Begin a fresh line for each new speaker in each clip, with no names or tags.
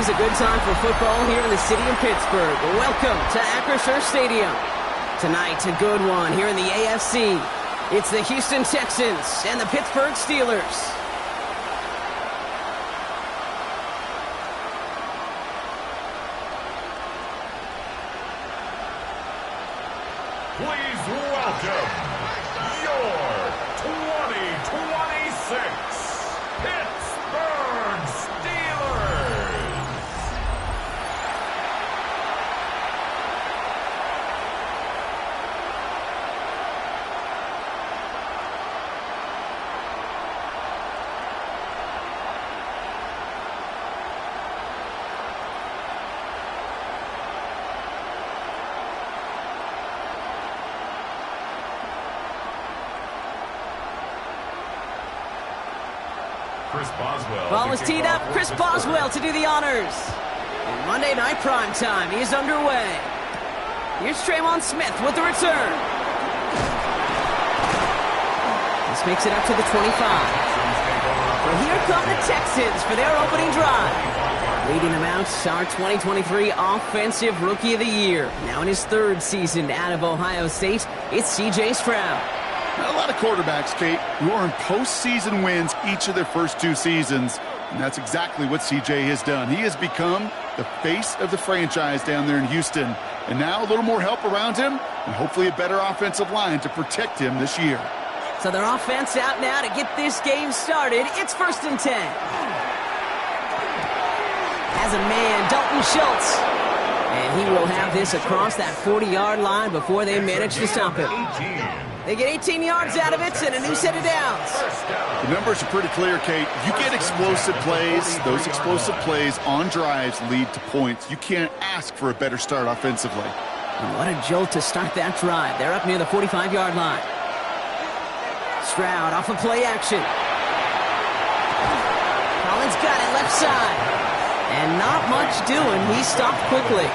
always a good time for football here in the city of Pittsburgh. Welcome to Acrisure Stadium. Tonight, a good one here in the AFC. It's the Houston Texans and the Pittsburgh Steelers.
Please welcome your 2026 Pittsburgh Steelers.
Ball is teed up. Chris Boswell to do the honors. And Monday Night Primetime is underway. Here's Traymon Smith with the return. This makes it up to the 25. Well, here come the Texans for their opening drive. Leading them out, our 2023 Offensive Rookie of the Year. Now in his third season out of Ohio State, it's C.J. Stroud.
A lot of quarterbacks, Kate, who earn postseason wins each of their first two seasons. And that's exactly what CJ has done. He has become the face of the franchise down there in Houston. And now a little more help around him and hopefully a better offensive line to protect him this year.
So their offense out now to get this game started. It's 1st and 10. As a man, Dalton Schultz. And he will have this across that 40-yard line before they manage to stop him. They get 18 yards out of it and a new set of downs.
The numbers are pretty clear, Kate. You get explosive plays. Those explosive plays on drives lead to points. You can't ask for a better start offensively.
And what a jolt to start that drive. They're up near the 45-yard line. Stroud off of play action. Collins got it left side. And not much doing. He stopped quickly.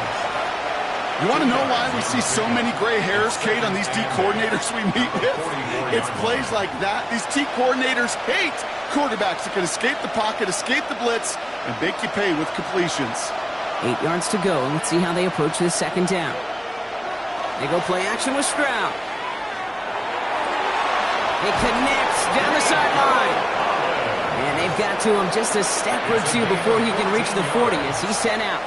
You want to know why we see so many gray hairs, Kate, on these D coordinators we meet with? It's plays like that. These D coordinators hate quarterbacks that can escape the pocket, escape the blitz, and make you pay with completions.
8 yards to go. Let's see how they approach this second down. They go play action with Stroud. It connects down the sideline. And they've got to him just a step or two before he can reach the 40 as he's sent out.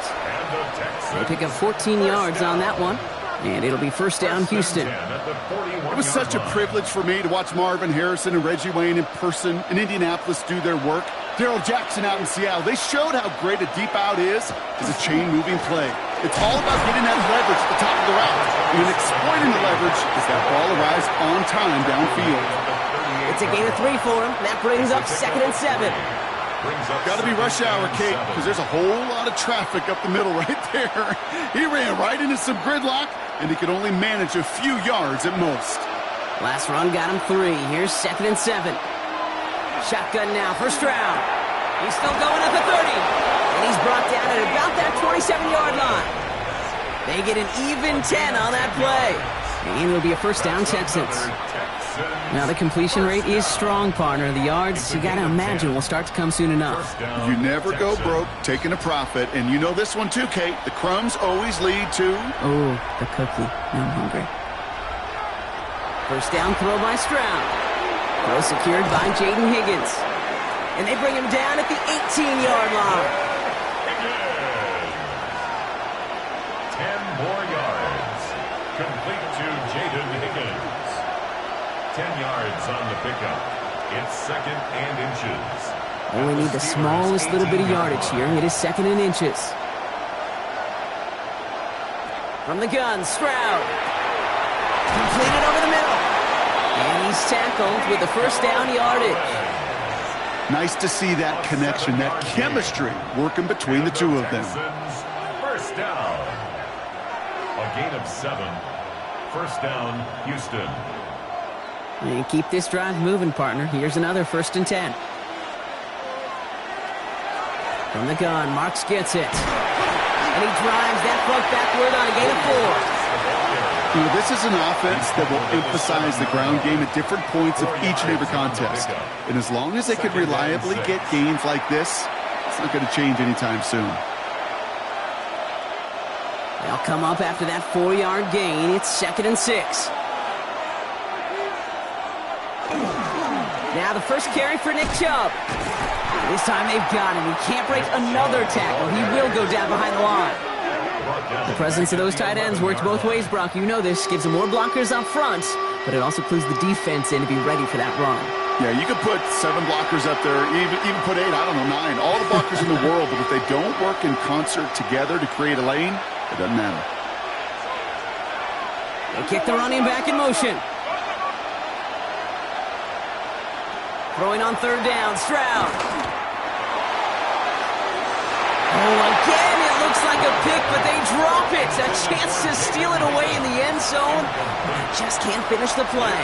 They pick up 14 yards on that one, and it'll be 1st down Houston.
It was such a privilege for me to watch Marvin Harrison and Reggie Wayne in person in Indianapolis do their work. Darrell Jackson out in Seattle, they showed how great a deep out is as a chain-moving play. It's all about getting that leverage at the top of the route and exploiting the leverage as that ball arrives on time downfield.
It's a gain of 3 for him. That brings up 2nd and 7.
Got to be rush hour, Kate, because there's a whole lot of traffic up the middle right there. He ran right into some gridlock, and he could only manage a few yards at most.
Last run got him 3. Here's 2nd and 7. Shotgun now for Stroud. He's still going at the 30. And he's brought down at about that 27-yard line. They get an even 10 on that play. And it'll be a 1st down Texans. Now, the completion rate is strong, partner. The yards, you got to imagine, will start to come soon enough.
You never go broke taking a profit. And you know this one too, Kate. The crumbs always lead to...
Oh, the cookie. I'm hungry. 1st down throw by Stroud. Throw secured by Jaden Higgins. And they bring him down at the 18-yard line.
10 more yards. Complete to Jaden Higgins. 10 yards on the pickup. It's 2nd and inches.
Only need the smallest little bit of yardage here. It is 2nd and inches. From the gun, Stroud. Completed over the middle. And he's tackled with the 1st down yardage.
Nice to see that connection, that chemistry working between the two of them.
1st down. A gain of 7. 1st down, Houston.
And keep this drive moving, partner. Here's another 1st and 10. From the gun, Marks gets it. And he drives that front backward on a gain of 4.
You know, this is an offense that will emphasize the ground game at different points of each and every contest. And as long as they can reliably get gains like this, it's not going to change anytime soon.
They'll come up after that 4-yard gain. It's 2nd and 6. Now the first carry for Nick Chubb. This time they've got him. He can't break another tackle. He will go down behind the line. The presence of those tight ends works both ways, Brock. You know this. Gives them more blockers up front, but it also clues the defense in to be ready for that run.
Yeah, you could put 7 blockers up there, even put 8, I don't know, 9. All the blockers in the world, but if they don't work in concert together to create a lane, it doesn't matter.
They kick the running back in motion. Throwing on 3rd down, Stroud. Oh, again, it looks like a pick, but they drop it. A chance to steal it away in the end zone. Just can't finish the play.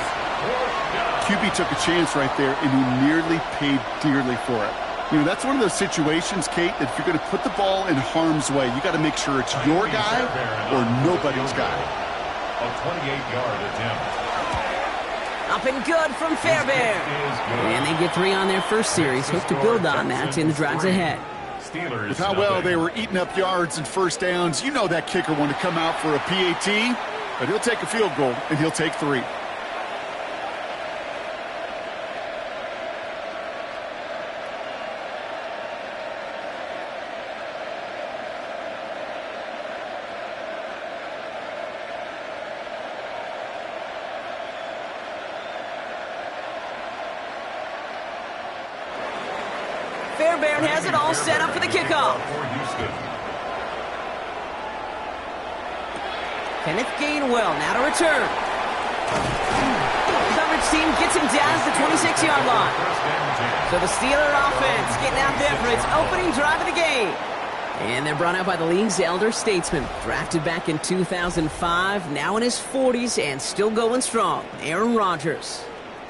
QB took a chance right there, and he nearly paid dearly for it. You know, that's one of those situations, Kate, that if you're going to put the ball in harm's way, you got to make sure it's your guy or nobody's guy.
A 28-yard attempt.
Up and good from Fairbairn. And they get 3 on their first series. Hope to build on that in the drives ahead.
With how well they were eating up yards and first downs, you know that kicker wanted to come out for a PAT, but he'll take a field goal, and he'll take 3.
Fairbairn has it all set up for the kickoff. Kenneth Gainwell now to return. The coverage team gets him down at the 26-yard line. So the Steeler offense getting out there for its opening drive of the game. And they're brought out by the league's elder statesman. Drafted back in 2005, now in his 40s and still going strong. Aaron Rodgers.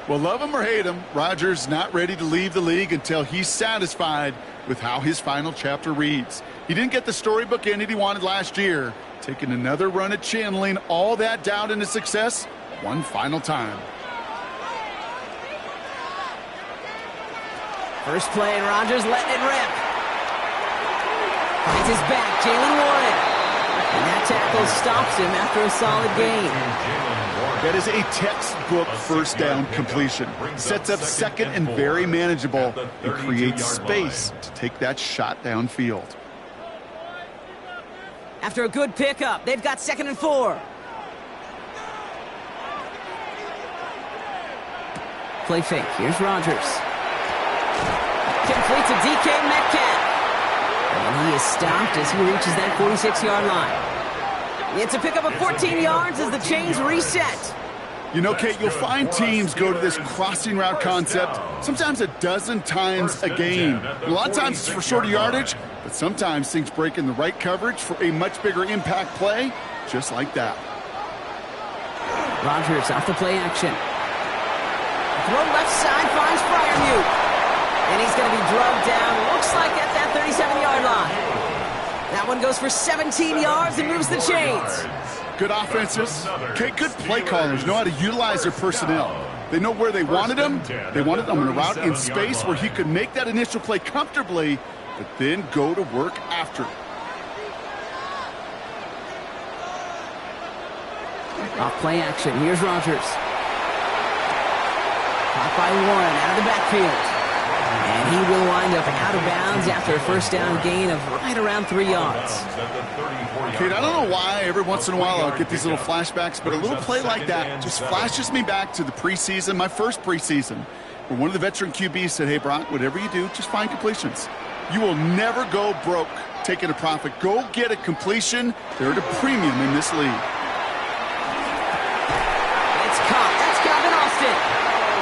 Well, love him or hate him, Rodgers not ready to leave the league until he's satisfied with how his final chapter reads. He didn't get the storybook ending he wanted last year, taking another run at channeling all that doubt into success one final time.
First play, and Rodgers letting it rip. Finds his back, Jalen Warren. And that tackle stops him after a solid gain.
That is a textbook first down completion. Sets up 2nd and very manageable and creates space to take that shot downfield.
After a good pickup, they've got 2nd and 4. Play fake. Here's Rodgers. Complete to DK Metcalf. And he is stopped as he reaches that 46-yard line. It's a pickup of 14 yards as the chains reset.
You know, Kate, you'll find teams go to this crossing route concept sometimes a dozen times a game. And a lot of times it's for shorter yardage, but sometimes things break in the right coverage for a much bigger impact play, just like that.
Rodgers off the play action. Throw left side finds Freiermuth. And he's going to be drugged down, looks like at that 37-yard line. That one goes for 17 yards and moves the chains.
Good offenses. Okay, good play callers know how to utilize their personnel. They know where they wanted him. They wanted him on a route in space where he could make that initial play comfortably, but then go to work after.
Off play action. Here's Rodgers. Caught by Warren out of the backfield. And he will wind up out of bounds after a first down gain of right around 3 yards.
Kate, I don't know why every once in a while I'll get these little flashbacks, but a little play like that just flashes me back to the preseason, my first preseason, where one of the veteran QBs said, hey, Brock, whatever you do, just find completions. You will never go broke taking a profit. Go get a completion. They're at a premium in this league.
It's caught. That's Calvin Austin.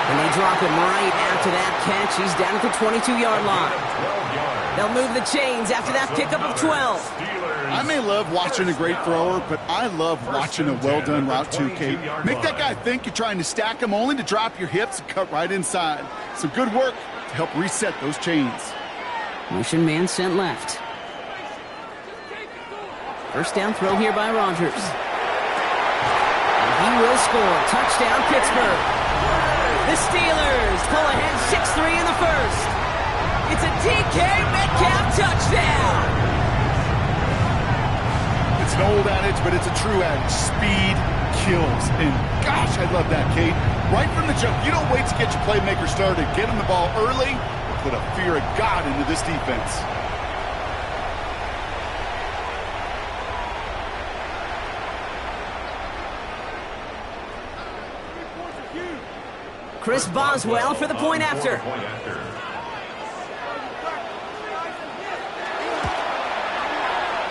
And they drop him right after that catch. He's down at the 22-yard line. They'll move the chains after that pickup of 12.
I may love watching a great thrower, but I love watching a well-done route too, Kate. Make that guy think you're trying to stack him only to drop your hips and cut right inside. Some good work to help reset those chains.
Motion man sent left. First down throw here by Rodgers. And he will score. Touchdown, Pittsburgh. The Steelers pull ahead 6-3 in the first. It's a DK Metcalf touchdown.
It's an old adage, but it's a true adage. Speed kills. And gosh, I love that, Kate. Right from the jump, you don't wait to get your playmaker started. Get him the ball early and put a fear of God into this defense.
Chris Boswell for the point after.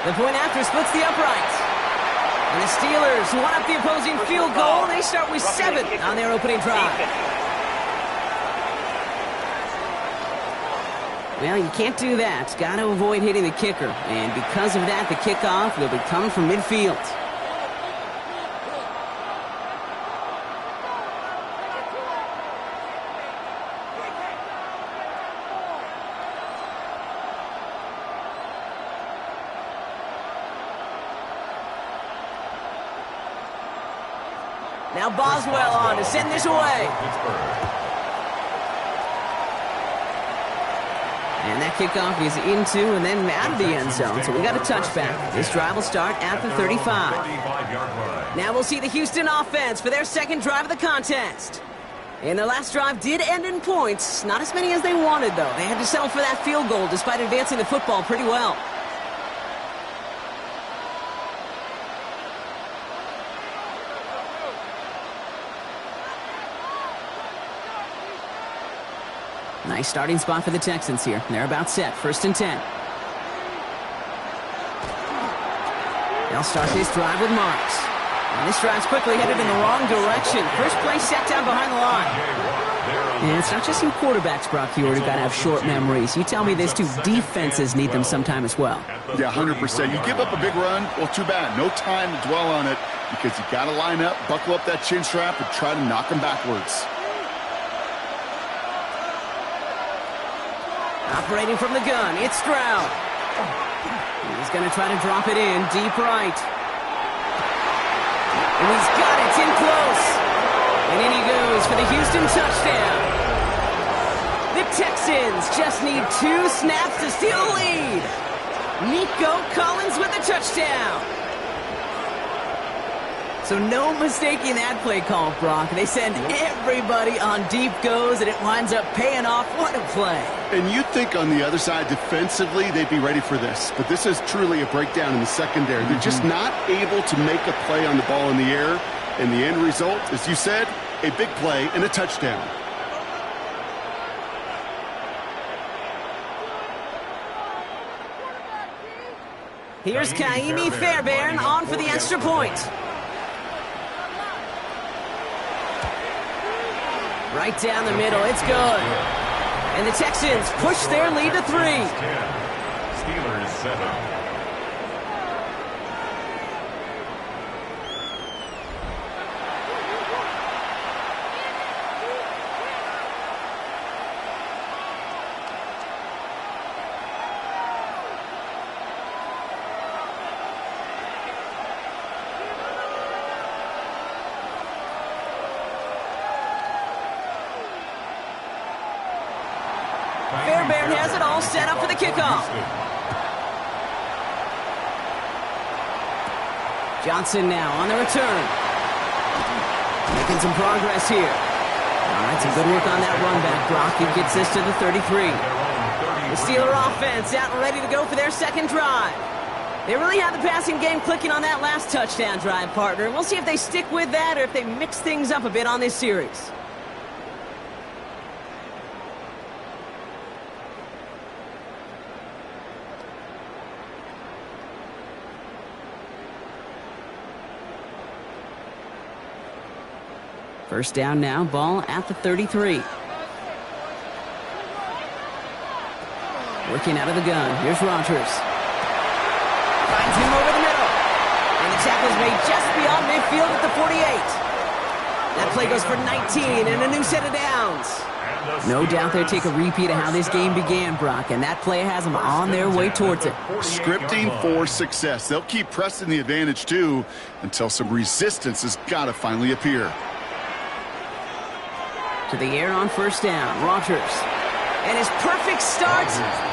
The point after splits the uprights. And the Steelers won up the opposing field goal. They start with 7 on their opening drive. Well, you can't do that. Got to avoid hitting the kicker. And because of that, the kickoff will be coming from midfield. Now Boswell on to send this away. And that kickoff is into and then out of the end zone. So we got a touchback. This drive will start at the 35. Now we'll see the Houston offense for their second drive of the contest. And their last drive did end in points. Not as many as they wanted, though. They had to settle for that field goal despite advancing the football pretty well. Nice starting spot for the Texans here. They're about set. 1st and 10. They'll start this drive with Marks. And this drive's quickly headed in the wrong direction. First play set down behind the line. And it's not just in quarterbacks, Brock, you already got to have short memories. You tell me this too, defenses need them sometime as well.
Yeah, 100%. You give up a big run, well, too bad. No time to dwell on it because you got to line up, buckle up that chin strap, and try to knock them backwards.
Operating from the gun, it's Stroud. He's going to try to drop it in deep right. And he's got it, it's in close. And in he goes for the Houston touchdown. The Texans just need 2 snaps to steal the lead. Nico Collins with the touchdown. So no mistaking that play call, Brock. They send everybody on deep goes, and it winds up paying off. What a play.
And you'd think on the other side, defensively, they'd be ready for this. But this is truly a breakdown in the secondary. They're just not able to make a play on the ball in the air. And the end result, as you said, a big play and a touchdown.
Here's Kaimi Fairbairn on for the extra point. Right down the middle, it's good. And the Texans push their lead to 3.
Steelers 7.
Fairbairn has it all set up for the kickoff. Johnson now on the return. Making some progress here. All right, some good work on that run back, Brock. He gets this to the 33. The Steeler offense out and ready to go for their second drive. They really have the passing game clicking on that last touchdown drive, partner. We'll see if they stick with that or if they mix things up a bit on this series. First down now, ball at the 33. Working out of the gun. Here's Rodgers. Finds him over the middle. And the tackle's made just beyond midfield at the 48. That play goes for 19 and a new set of downs. No doubt they'll take a repeat of how this game began, Brock, and that play has them on their way towards it.
Scripting for success. They'll keep pressing the advantage, too, until some resistance has got to finally appear.
To the air on first down, Rodgers. And his perfect start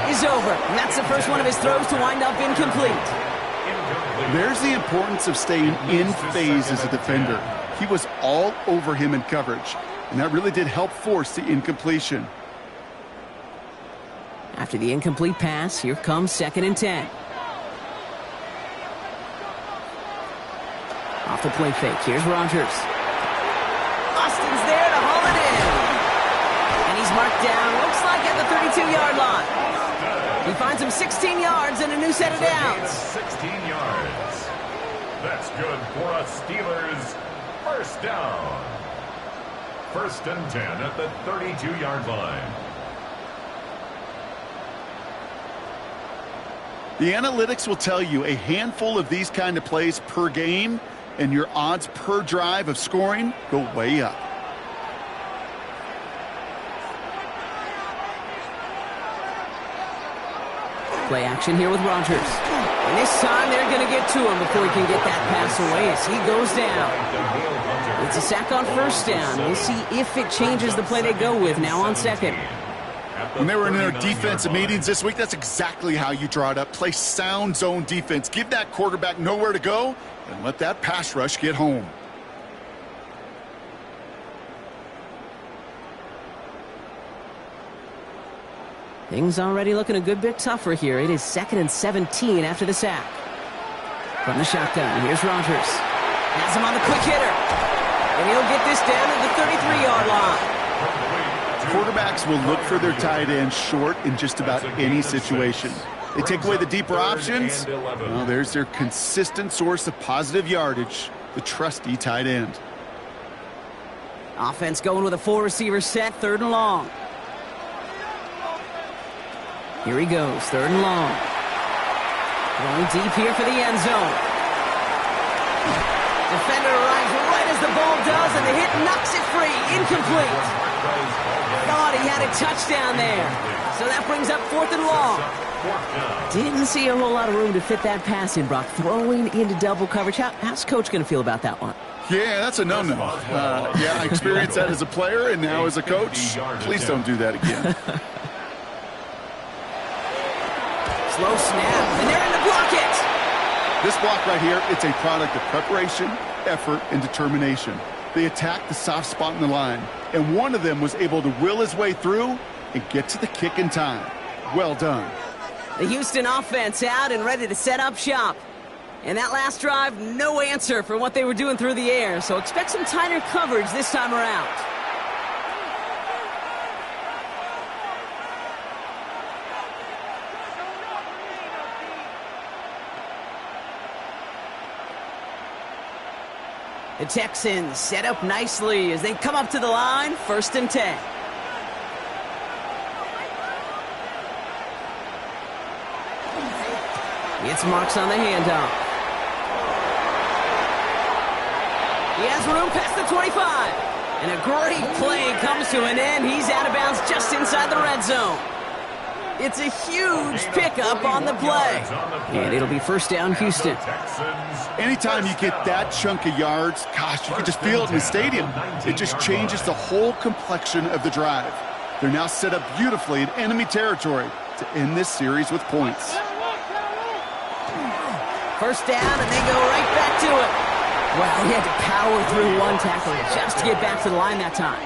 is over. And that's the first one of his throws to wind up incomplete.
There's the importance of staying in phase as a defender. He was all over him in coverage, and that really did help force the incompletion.
After the incomplete pass, here comes 2nd and 10. Off the play fake, here's Rodgers. Austin's there to haul it in. And he's marked down, looks like at the 32-yard line. He finds him 16 yards and a new set of downs.
16 yards. That's good for a Steelers first down. 1st and 10 at the 32-yard line.
The analytics will tell you a handful of these kind of plays per game, and your odds per drive of scoring go way up.
Play action here with Rodgers. And this time they're going to get to him before he can get that pass away as he goes down. It's a sack on 1st down. We'll see if it changes the play they go with now on 2nd.
When they were in their defensive meetings this week, that's exactly how you draw it up. Play sound zone defense. Give that quarterback nowhere to go and let that pass rush get home.
Things already looking a good bit tougher here. It is 2nd and 17 after the sack. From the shotgun, here's Rodgers. Has him on the quick hitter. And he'll get this down to the 33-yard line.
Quarterbacks will look for their tight end short in just about any situation. They take away the deeper options. Well, there's their consistent source of positive yardage, the trusty tight end.
Offense going with a 4-receiver set, 3rd and long. Here he goes, 3rd and long. Going deep here for the end zone. Defender arrives right as the ball does, and the hit knocks it free. Incomplete. Thought he had a touchdown there. So that brings up 4th and long. Didn't see a whole lot of room to fit that pass in, Brock. Throwing into double coverage. How's Coach going to feel about that one?
Yeah, that's a no-no. Yeah, I experienced that as a player and now as a coach. Please don't do that again.
Slow snap, and they're in to block it.
This block right here, it's a product of preparation, effort, and determination. They attacked the soft spot in the line, and one of them was able to will his way through and get to the kick in time. Well done.
The Houston offense out and ready to set up shop. And that last drive, no answer for what they were doing through the air, so expect some tighter coverage this time around. The Texans set up nicely as they come up to the line, 1st and 10. It's Marks on the handoff. He has room past the 25. And a great play comes to an end. He's out of bounds just inside the red zone. It's a huge pickup on the play. And it'll be 1st down, Houston.
Anytime you get that chunk of yards, gosh, you can just feel it in the stadium. It just changes the whole complexion of the drive. They're now set up beautifully in enemy territory to end this series with points.
1st down, and they go right back to it. Wow, he had to power through one tackle just to get back to the line that time.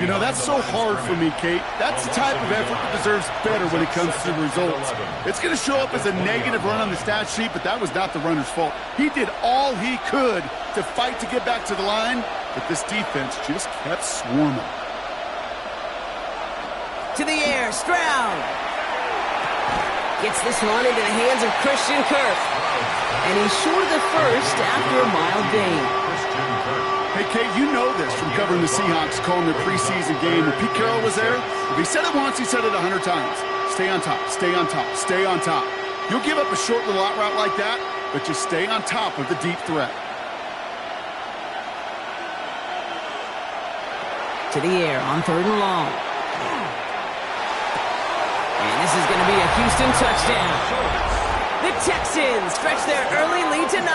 You know, that's so hard for me, Kate. That's the type of effort that deserves better when it comes to the results. It's going to show up as a negative run on the stat sheet, but that was not the runner's fault. He did all he could to fight to get back to the line, but this defense just kept swarming.
To the air, Stroud. Gets this one into the hands of Christian Kirk. And he's short of the first after a mild gain.
Hey, Kate, you know this from covering the Seahawks, calling their preseason game. When Pete Carroll was there, if he said it once, he said it 100 times. Stay on top, stay on top, stay on top. You'll give up a short little out route like that, but just stay on top of the deep threat.
To the air on 3rd and long. And this is going to be a Houston touchdown. The Texans stretch their early lead to 9.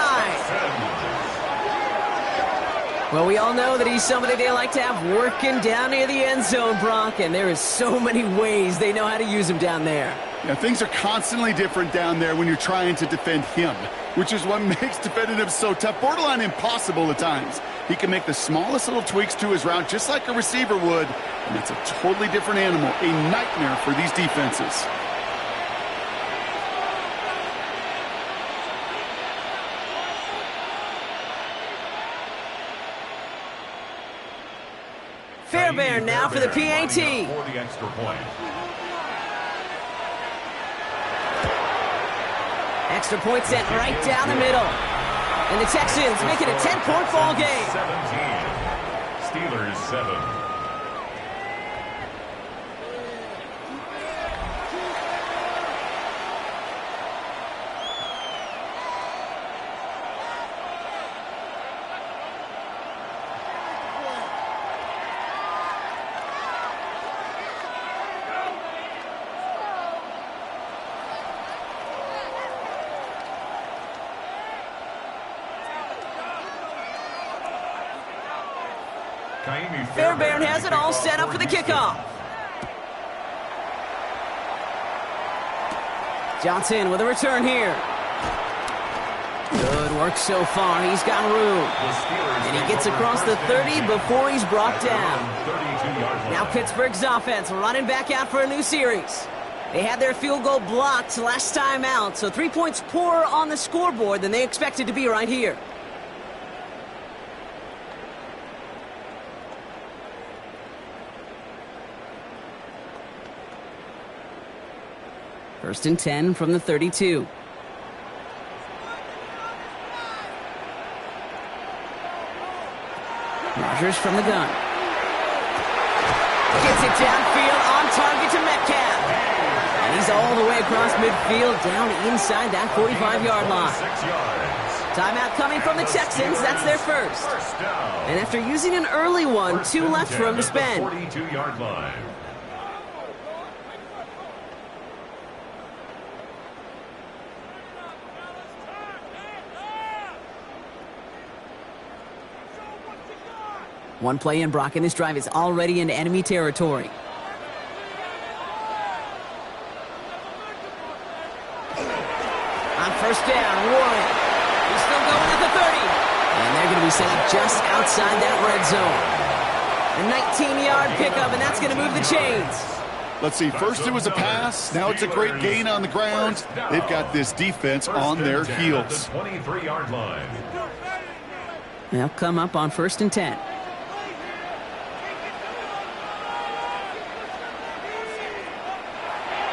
Well, we all know that he's somebody they like to have working down near the end zone, Brock, and there is so many ways they know how to use him down there.
Yeah, things are constantly different down there when you're trying to defend him, which is what makes defending him so tough, borderline impossible at times. He can make the smallest little tweaks to his route just like a receiver would, and it's a totally different animal, a nightmare for these defenses.
Fairbairn now for the PAT.
For the extra point.
Extra point sent right down the middle. And the Texans make it a 10-point ball game.
17. Steelers 7.
Fairbairn has it all set up for the kickoff. Johnson with a return here. Good work so far. He's got room. And he gets across the 30 before he's brought down. Now Pittsburgh's offense running back out for a new series. They had their field goal blocked last time out, so 3 points poorer on the scoreboard than they expected to be right here. First and 10 from the 32. Rodgers from the gun. Gets it downfield on target to Metcalf. And he's all the way across midfield down inside that 45-yard line. Timeout coming from the Texans. That's their first. And after using an early one, 2 left for him to spend.
42-yard line.
One play in, Brock, and this drive is already into enemy territory. On first down, Warren. He's still going at the 30. And they're going to be set up just outside that red zone. A 19-yard pickup, and that's going to move the chains.
Let's see, first it was a pass, now it's a great gain on the ground. They've got this defense on their heels.
23-yard line.
They'll come up on first and 10.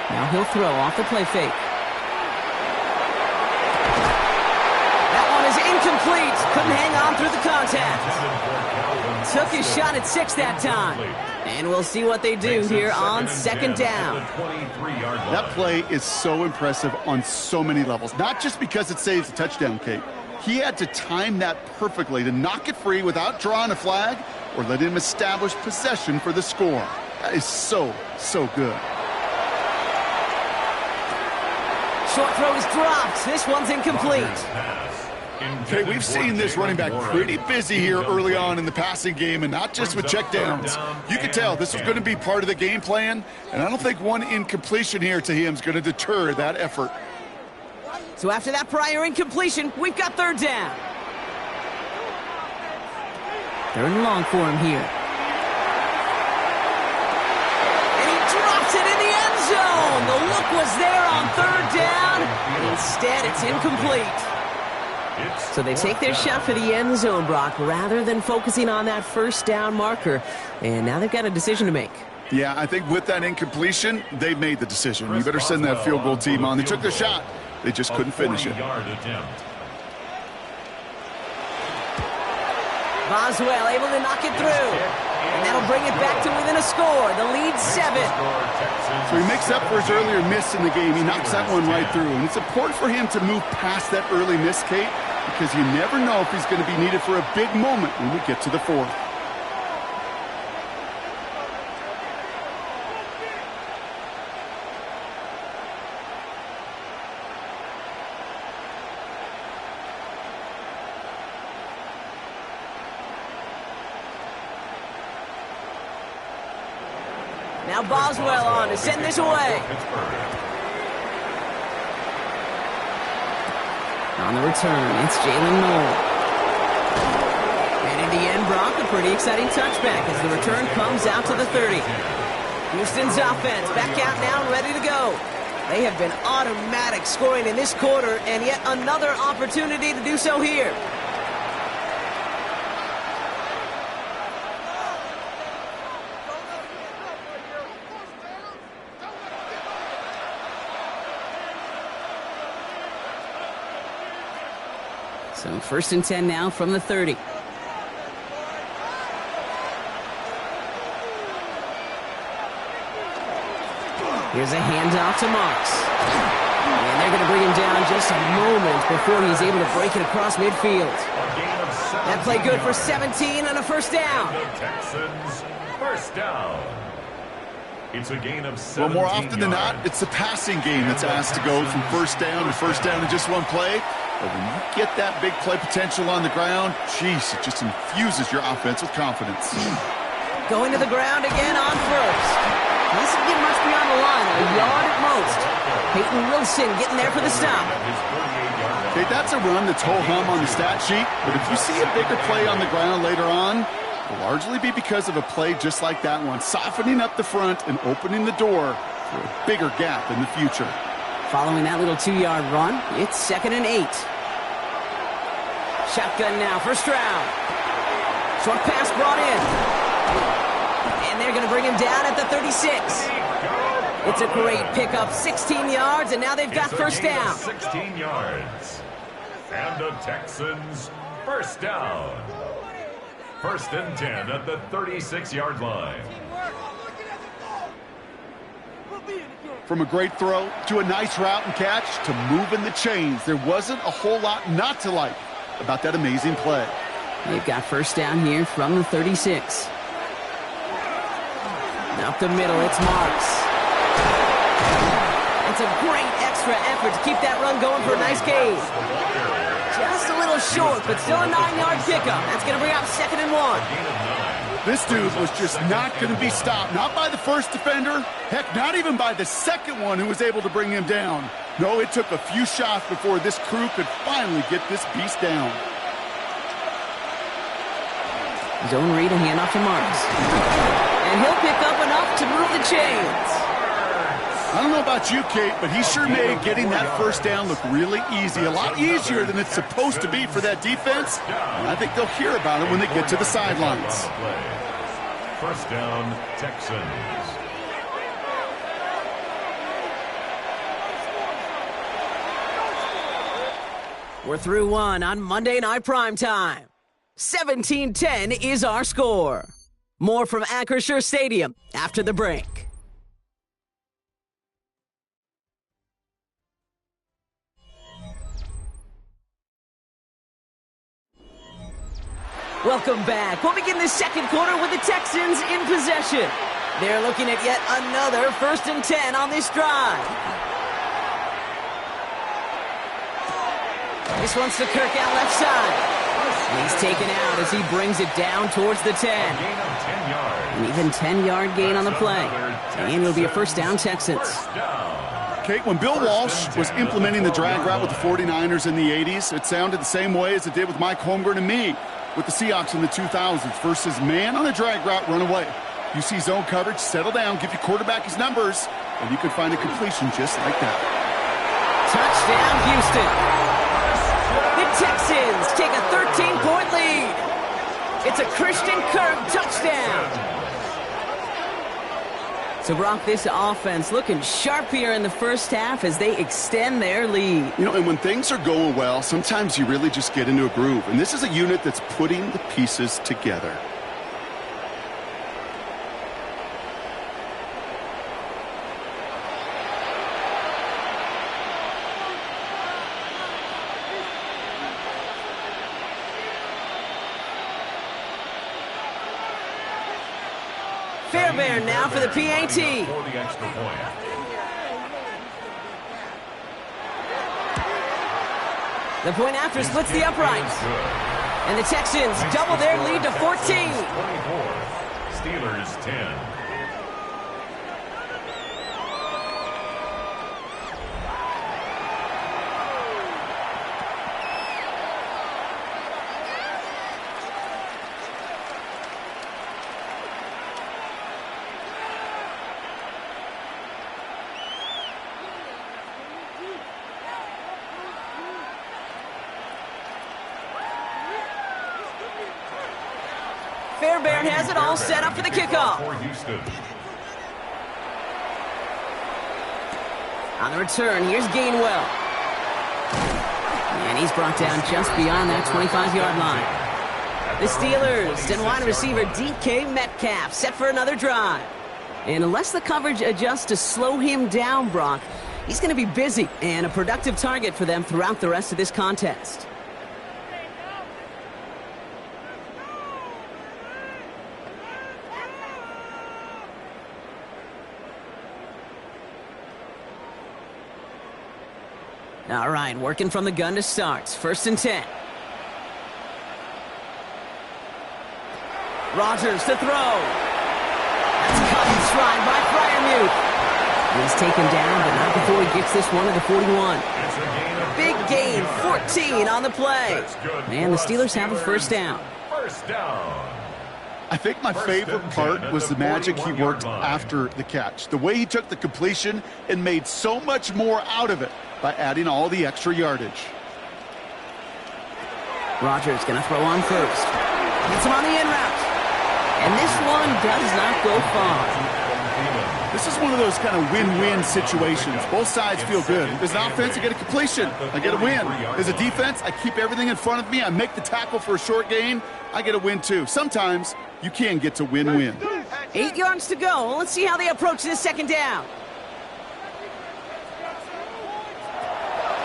Now he'll throw off the play fake. That one is incomplete. Couldn't hang on through the contact. Took his shot at 6 that time. And we'll see what they do here on second down.
That play is so impressive on so many levels. Not just because it saves a touchdown, Kate. He had to time that perfectly to knock it free without drawing a flag or let him establish possession for the score. That is so, so good.
Short throw is dropped. This one's incomplete.
Okay, we've seen this running back pretty busy here early on in the passing game, and not just with checkdowns. You could tell this was going to be part of the game plan, and I don't think one incompletion here to him is going to deter that effort.
So after that prior incompletion, we've got third down. Third and long for him here. And he drops it in the end zone. The look was there on third down. Instead, it's incomplete. So they take their shot for the end zone, Brock, rather than focusing on that first down marker. And now they've got a decision to make.
Yeah, I think with that incompletion, they made the decision. You better send that field goal team on. They took their shot. They just couldn't finish it.
Boswell able to knock it through. And that'll bring it back to within a score. The lead 7.
So he makes up for his earlier miss in the game. He knocks that one right through. And it's important for him to move past that early miss, Kate, because you never know if he's going to be needed for a big moment when we get to the 4th.
Now Boswell on to send this away. On the return, it's Jalen Noel. And in the end, Brock, a pretty exciting touchback as the return comes out to the 30. Houston's offense back out now and ready to go. They have been automatic scoring in this quarter, and yet another opportunity to do so here. So 1st and 10 now from the 30. Here's a handoff to Marks. And they're going to bring him down just a moment before he's able to break it across midfield. That play good for 17 and a first down.
The Texans, first down. It's a gain of 17
Well, more often than not, it's the passing game that's asked to go from first down in just one play. But when you get that big play potential on the ground, geez, it just infuses your offense with confidence.
Going to the ground again on first. He doesn't get much beyond the line, a yard at most. Peyton Wilson getting there for the stop.
Okay, that's a run that's ho-hum on the stat sheet, but if you see a bigger play on the ground later on, it'll largely be because of a play just like that one, softening up the front and opening the door for a bigger gap in the future.
Following that little 2-yard run, it's 2nd and 8. Shotgun now, first round. Short pass brought in. And they're going to bring him down at the 36. It's a great pickup, 16 yards, and now they've got first down.
16 yards. And the Texans, first down. 1st and 10 at the 36-yard line.
From a great throw to a nice route and catch to moving the chains, there wasn't a whole lot not to like about that amazing play.
They've got first down here from the 36. Up the middle, it's Marks. It's a great extra effort to keep that run going for a nice gain. Just a little short, but still a 9-yard pickup. That's going to bring up 2nd and 1.
This dude was just not going to be stopped. Not by the first defender. Heck, not even by the second one who was able to bring him down. No, it took a few shots before this crew could finally get this beast down.
Zone read, a handoff to Marks. And he'll pick up enough to move the chains.
I don't know about you, Kate, but he sure made getting that first down look really easy. A lot easier than it's supposed to be for that defense. And I think they'll hear about it when they get to the sidelines.
First down, Texans.
We're through one on Monday Night Primetime. 17-10 is our score. More from Acrisure Stadium after the break. Welcome back. We'll begin the second quarter with the Texans in possession. They're looking at yet another 1st and 10 on this drive. This one's to Kirk out left side. He's taken out as he brings it down towards the 10. An even 10-yard gain on the play. And it'll be a first down, Texans.
Kate, when Bill Walsh was implementing the drag route with the 49ers in the 80s, it sounded the same way as it did with Mike Holmgren and me with the Seahawks in the 2000s versus man on the drag route, run away. You see zone coverage, settle down, give your quarterback his numbers, and you can find a completion just like that.
Touchdown, Houston. The Texans take a 13-point lead. It's a Christian Kirk touchdown. So, Brock, this offense looking sharp here in the first half as they extend their lead.
You know, and when things are going well, sometimes you really just get into a groove. And this is a unit that's putting the pieces together.
Fairbairn now for the PAT.
For the extra point.
The point after splits the uprights. And the Texans double their lead to 14.
24. Steelers 10.
Fairbairn has it all set up for the kickoff. On the return, here's Gainwell. And he's brought down just beyond that 25-yard line. The Steelers send wide receiver DK Metcalf set for another drive. And unless the coverage adjusts to slow him down, Brock, he's going to be busy and a productive target for them throughout the rest of this contest. All right, working from the gun to start. 1st and 10. Rodgers to throw. That's cut in stride by Freiermuth. He's taken down, but not before he gets this one to the 41. Big gain, 14 on the play. And the Steelers have a 1st down.
First down.
I think my favorite part was the magic he worked after the catch. The way he took the completion and made so much more out of it by adding all the extra yardage.
Rodgers going to throw on first. Gets him on the in route. And this one does not go far.
This is one of those kind of win-win situations. Both sides feel good. As an offense, I get a completion. I get a win. As a defense, I keep everything in front of me. I make the tackle for a short gain. I get a win, too. Sometimes you can get to win-win.
8 yards to go. Let's see how they approach this 2nd down.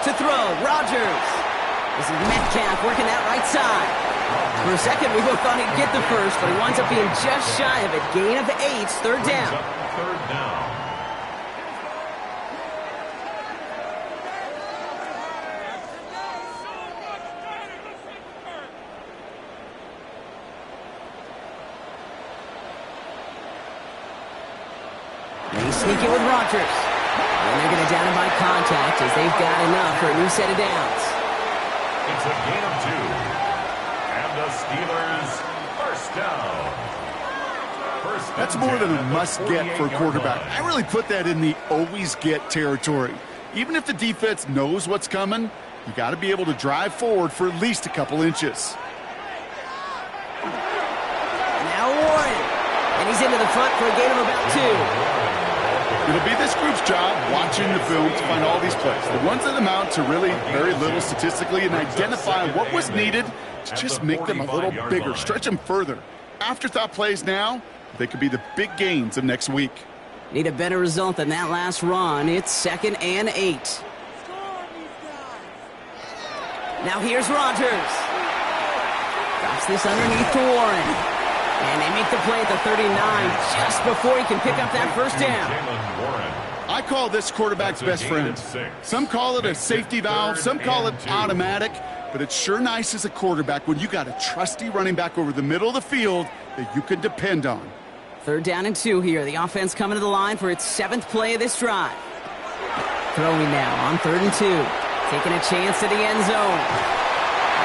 To throw, Rodgers. This is Metcalf working that right side. For a second, we both thought he'd get the first, but he winds up being just shy of it. Gain of 8, 3rd down.
Third down.
They sneak it with Rodgers. And they're going to down him by contact as they've got enough for a new set of downs.
It's a gain of 2. And the Steelers, 1st down.
That's more than a must-get for a quarterback. I really put that in the always-get territory. Even if the defense knows what's coming, you got to be able to drive forward for at least a couple inches.
Now Warren. And he's into the front for a gain of about 2.
It'll be this group's job watching the film to find all these plays. The ones that amount to really very little statistically and identify what was needed to just make them a little bigger, stretch them further. Afterthought plays now, they could be the big gains of next week.
Need a better result than that last run. It's 2nd and 8. Now here's Rodgers. Drops this underneath to Warren. And they make the play at the 39 just before he can pick up that 1st down.
I call this quarterback's best friend. Some call it a safety valve, some call it automatic, but it's sure nice as a quarterback when you got a trusty running back over the middle of the field that you can depend on.
3rd down and 2 here. The offense coming to the line for its 7th play of this drive. Throwing now on 3rd and 2. Taking a chance to the end zone.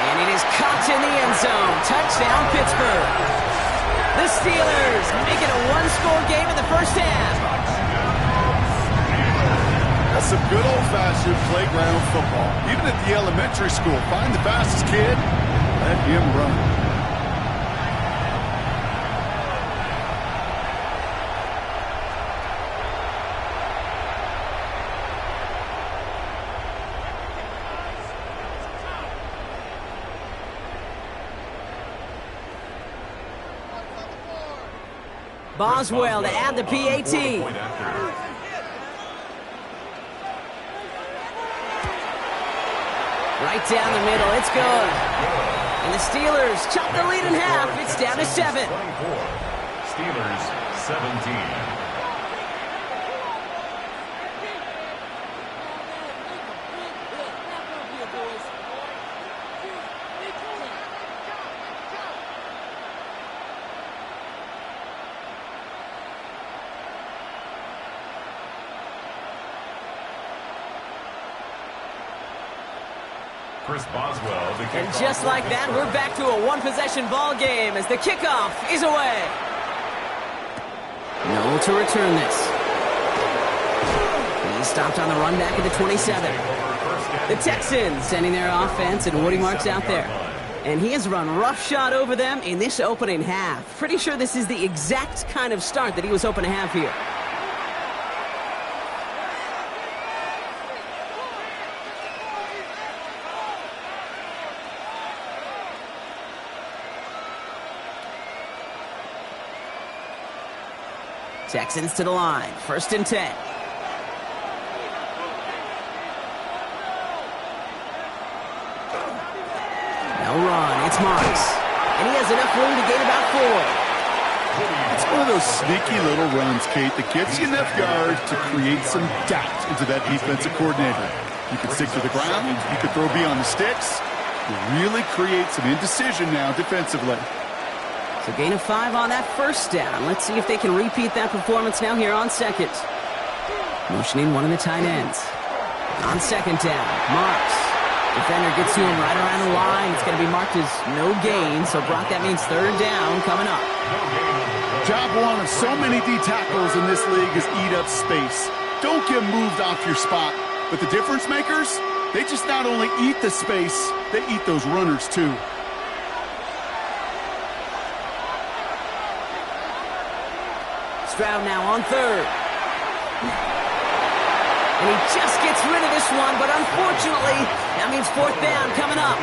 And it is caught in the end zone. Touchdown, Pittsburgh. The Steelers make it a 1-score game in the 1st half.
That's some good old-fashioned playground football. Even at the elementary school, find the fastest kid, let him run.
Boswell to add the PAT. Right down the middle, it's good. And the Steelers chop the lead in half. It's down to 7.
Steelers 17.
And just like that, we're back to a one-possession ball game as the kickoff is away. No to return this. He's stopped on the run back at the 27. The Texans sending their offense, and Woody Marks out there. And he has run roughshod over them in this opening half. Pretty sure this is the exact kind of start that he was hoping to have here. Texans to the line. 1st and 10. No run. It's Marks. And he has enough room to gain about 4.
It's one of those sneaky little runs, Kate, that gets you enough yards to create some doubt into that defensive coordinator. You can stick to the ground. You can throw beyond the sticks. You really create some indecision now defensively.
So gain of 5 on that 1st down. Let's see if they can repeat that performance now here on 2nd. Motioning one of the tight ends. On 2nd down, Marks. Defender gets to him right around the line. It's going to be marked as no gain. So, Brock, that means 3rd down coming up.
Job one of so many D tackles in this league is eat up space. Don't get moved off your spot. But the difference makers, they just not only eat the space, they eat those runners too.
Stroud now on 3rd. And he just gets rid of this one, but unfortunately, that means 4th down coming up.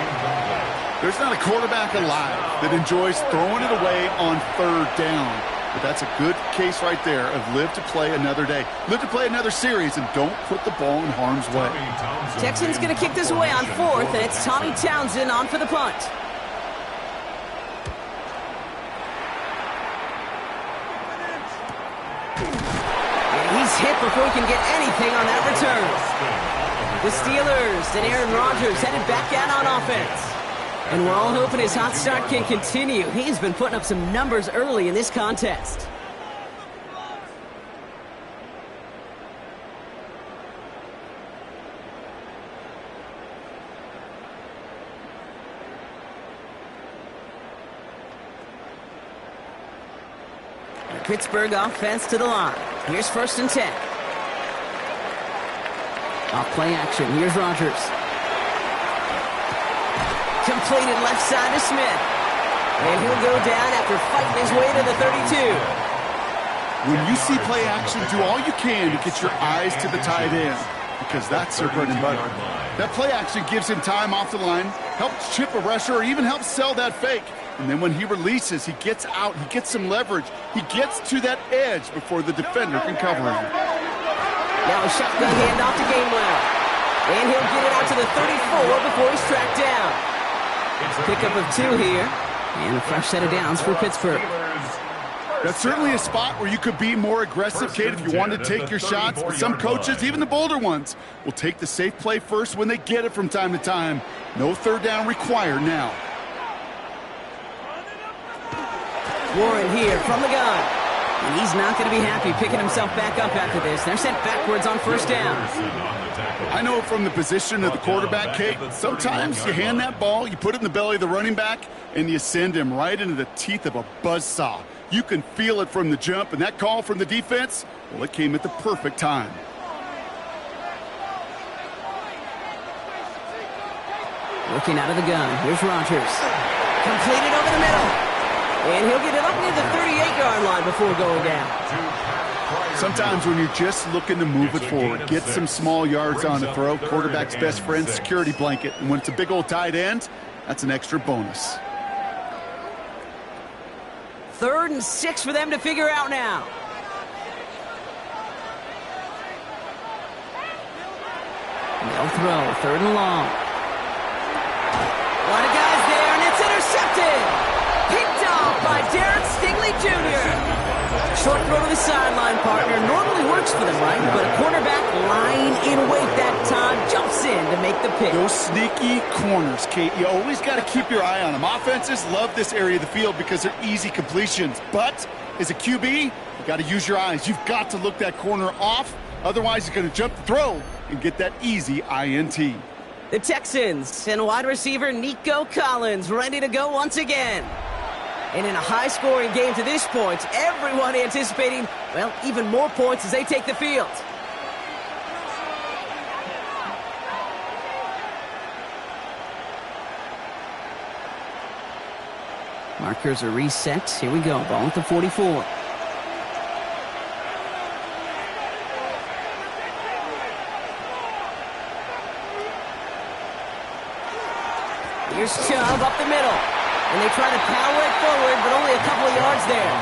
There's not a quarterback alive that enjoys throwing it away on 3rd down. But that's a good case right there of live to play another day. Live to play another series, and don't put the ball in harm's way.
Texans going to kick this away on 4th, and it's Tommy Townsend on for the punt. He's hit before he can get anything on that return. The Steelers and Aaron Rodgers headed back out on offense. And we're all hoping his hot start can continue. He's been putting up some numbers early in this contest. The Pittsburgh offense to the line. Here's 1st and 10. Off play action. Here's Rodgers. Completed left side to Smith. And he'll go down after fighting his way to the 32.
When you see play action, do all you can to get your eyes to the tight end, because that's their bread and butter. That play action gives him time off the line, helps chip a rusher, or even helps sell that fake. And then when he releases, he gets out, he gets some leverage. He gets to that edge before the defender can cover him.
Now a shotgun handoff to Gainwell. And he'll get it out to the 34 before he's tracked down. Pickup of 2 here. And a fresh set of downs for Pittsburgh.
That's certainly a spot where you could be more aggressive, Kate, if you wanted to take your shots. But some coaches, even the bolder ones, will take the safe play first when they get it from time to time. No 3rd down required now.
Warren here from the gun. And he's not going to be happy picking himself back up after this. They're sent backwards on 1st down.
I know from the position of the quarterback, Kate, sometimes you hand that ball, you put it in the belly of the running back, and you send him right into the teeth of a buzzsaw. You can feel it from the jump, and that call from the defense, well, it came at the perfect time.
Working out of the gun. Here's Rodgers. Completed over the middle. And he'll get it up near the 38-yard line before going down.
Sometimes when you're just looking to move it forward, get some small yards on the throw, quarterback's best friend, security blanket. And when it's a big old tight end, that's an extra bonus.
3rd and 6 for them to figure out now. They'll throw 3rd and long. A lot of guys there, and it's intercepted. Picked off by Derek Stingley Jr. Short throw to the sideline partner. Normally works for them, right? But a cornerback lying in wait that time jumps in to make the pick.
Those sneaky corners, Kate, you always got to keep your eye on them. Offenses love this area of the field because they're easy completions. But as a QB, you got to use your eyes. You've got to look that corner off. Otherwise, you're going to jump the throw and get that easy INT.
The Texans and wide receiver Nico Collins ready to go once again. And in a high-scoring game to this point, everyone anticipating, well, even more points as they take the field. Markers are reset. Here we go. Ball at the 44. Here's Chubb up the middle. And they try to power it forward, but only a couple of yards there.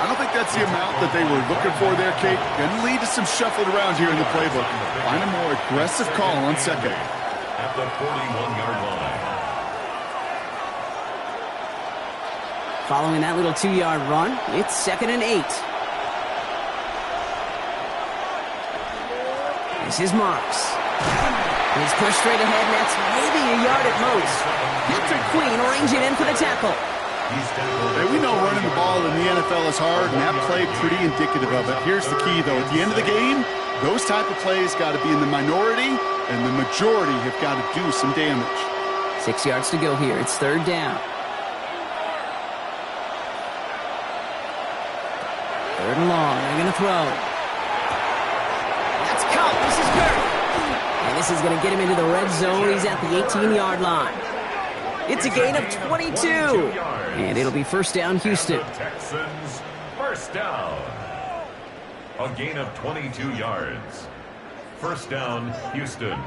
I don't think that's the amount that they were looking for there, Kate. Going to lead to some shuffling around here in the playbook. Find a more aggressive call on second.
At the 41-yard line.
Following that little 2-yard run, it's 2nd and 8. This is Marks. He's pushed straight ahead, and that's maybe a yard at most. Patrick Queen arranging in for the tackle.
Hey, we know running the ball in the NFL is hard, and that play pretty indicative of it. Here's the key, though. At the end of the game, those type of plays got to be in the minority, and the majority have got to do some damage.
6 yards to go here. It's 3rd down. 3rd and long. They're going to throw. That's caught. This is Kirk. And this is going to get him into the red zone. He's at the 18-yard line. It's a gain of 22. And it'll be 1st down, Houston.
Texans, 1st down. A gain of 22 yards. 1st down, Houston.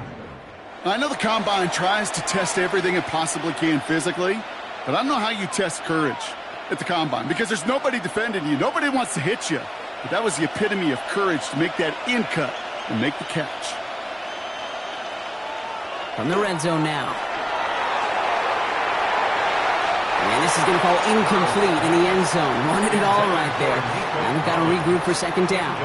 I know the Combine tries to test everything it possibly can physically, but I don't know how you test courage at the Combine because there's nobody defending you. Nobody wants to hit you. But that was the epitome of courage to make that in cut and make the catch.
From the red zone now. And this is going to fall incomplete in the end zone. Wanted it all right there. Now we've got to regroup for 2nd down.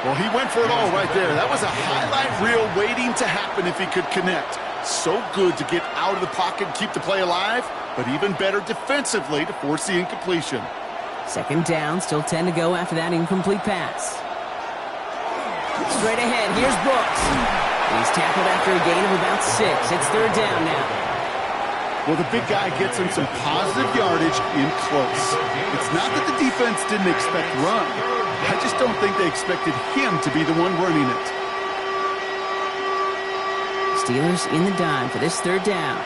Well, he went for it all right there. That was a highlight reel waiting to happen if he could connect. So good to get out of the pocket and keep the play alive, but even better defensively to force the incompletion. 2nd down, still 10 to go after that incomplete pass. Straight ahead, here's Brooks. He's tackled after a gain of about 6. It's 3rd down now. Well, the big guy gets him some positive yardage in close. It's not that the defense didn't expect run. I just don't think they expected him to be the one running it. Steelers in the dime for this 3rd down.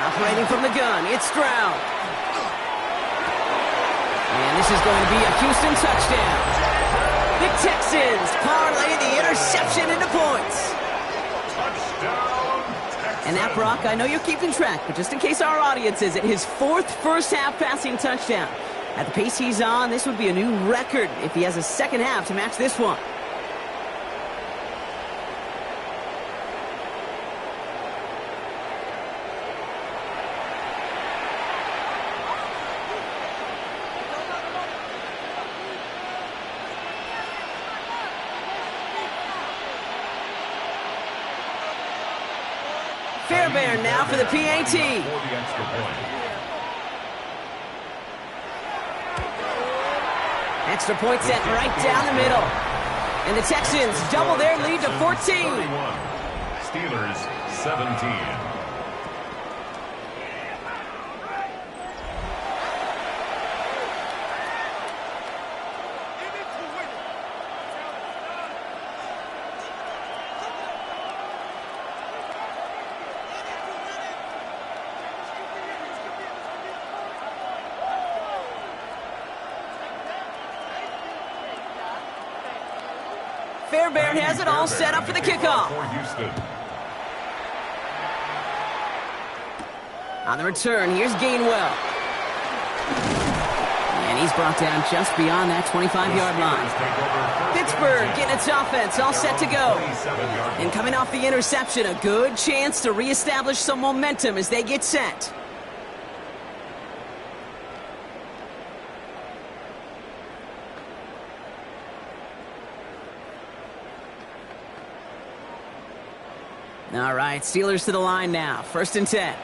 Operating from the gun, it's Stroud. And this is going to be a Houston touchdown. The Texans parlay the interception into points.
Touchdown, Texans.
And that, Brock, I know you're keeping track, but just in case our audience isn't, his 4th first-half passing touchdown. At the pace he's on, this would be a new record if he has a 2nd half to match this one. Fairbairn now for the PAT. Extra point set right down the middle. And the Texans double their lead to 14.
Steelers 17.
Fairbairn has it all set up for the kickoff. On the return, here's Gainwell. And he's brought down just beyond that 25-yard line. Pittsburgh getting its offense all set to go. And coming off the interception, a good chance to reestablish some momentum as they get set. All right, Steelers to the line now. 1st and 10.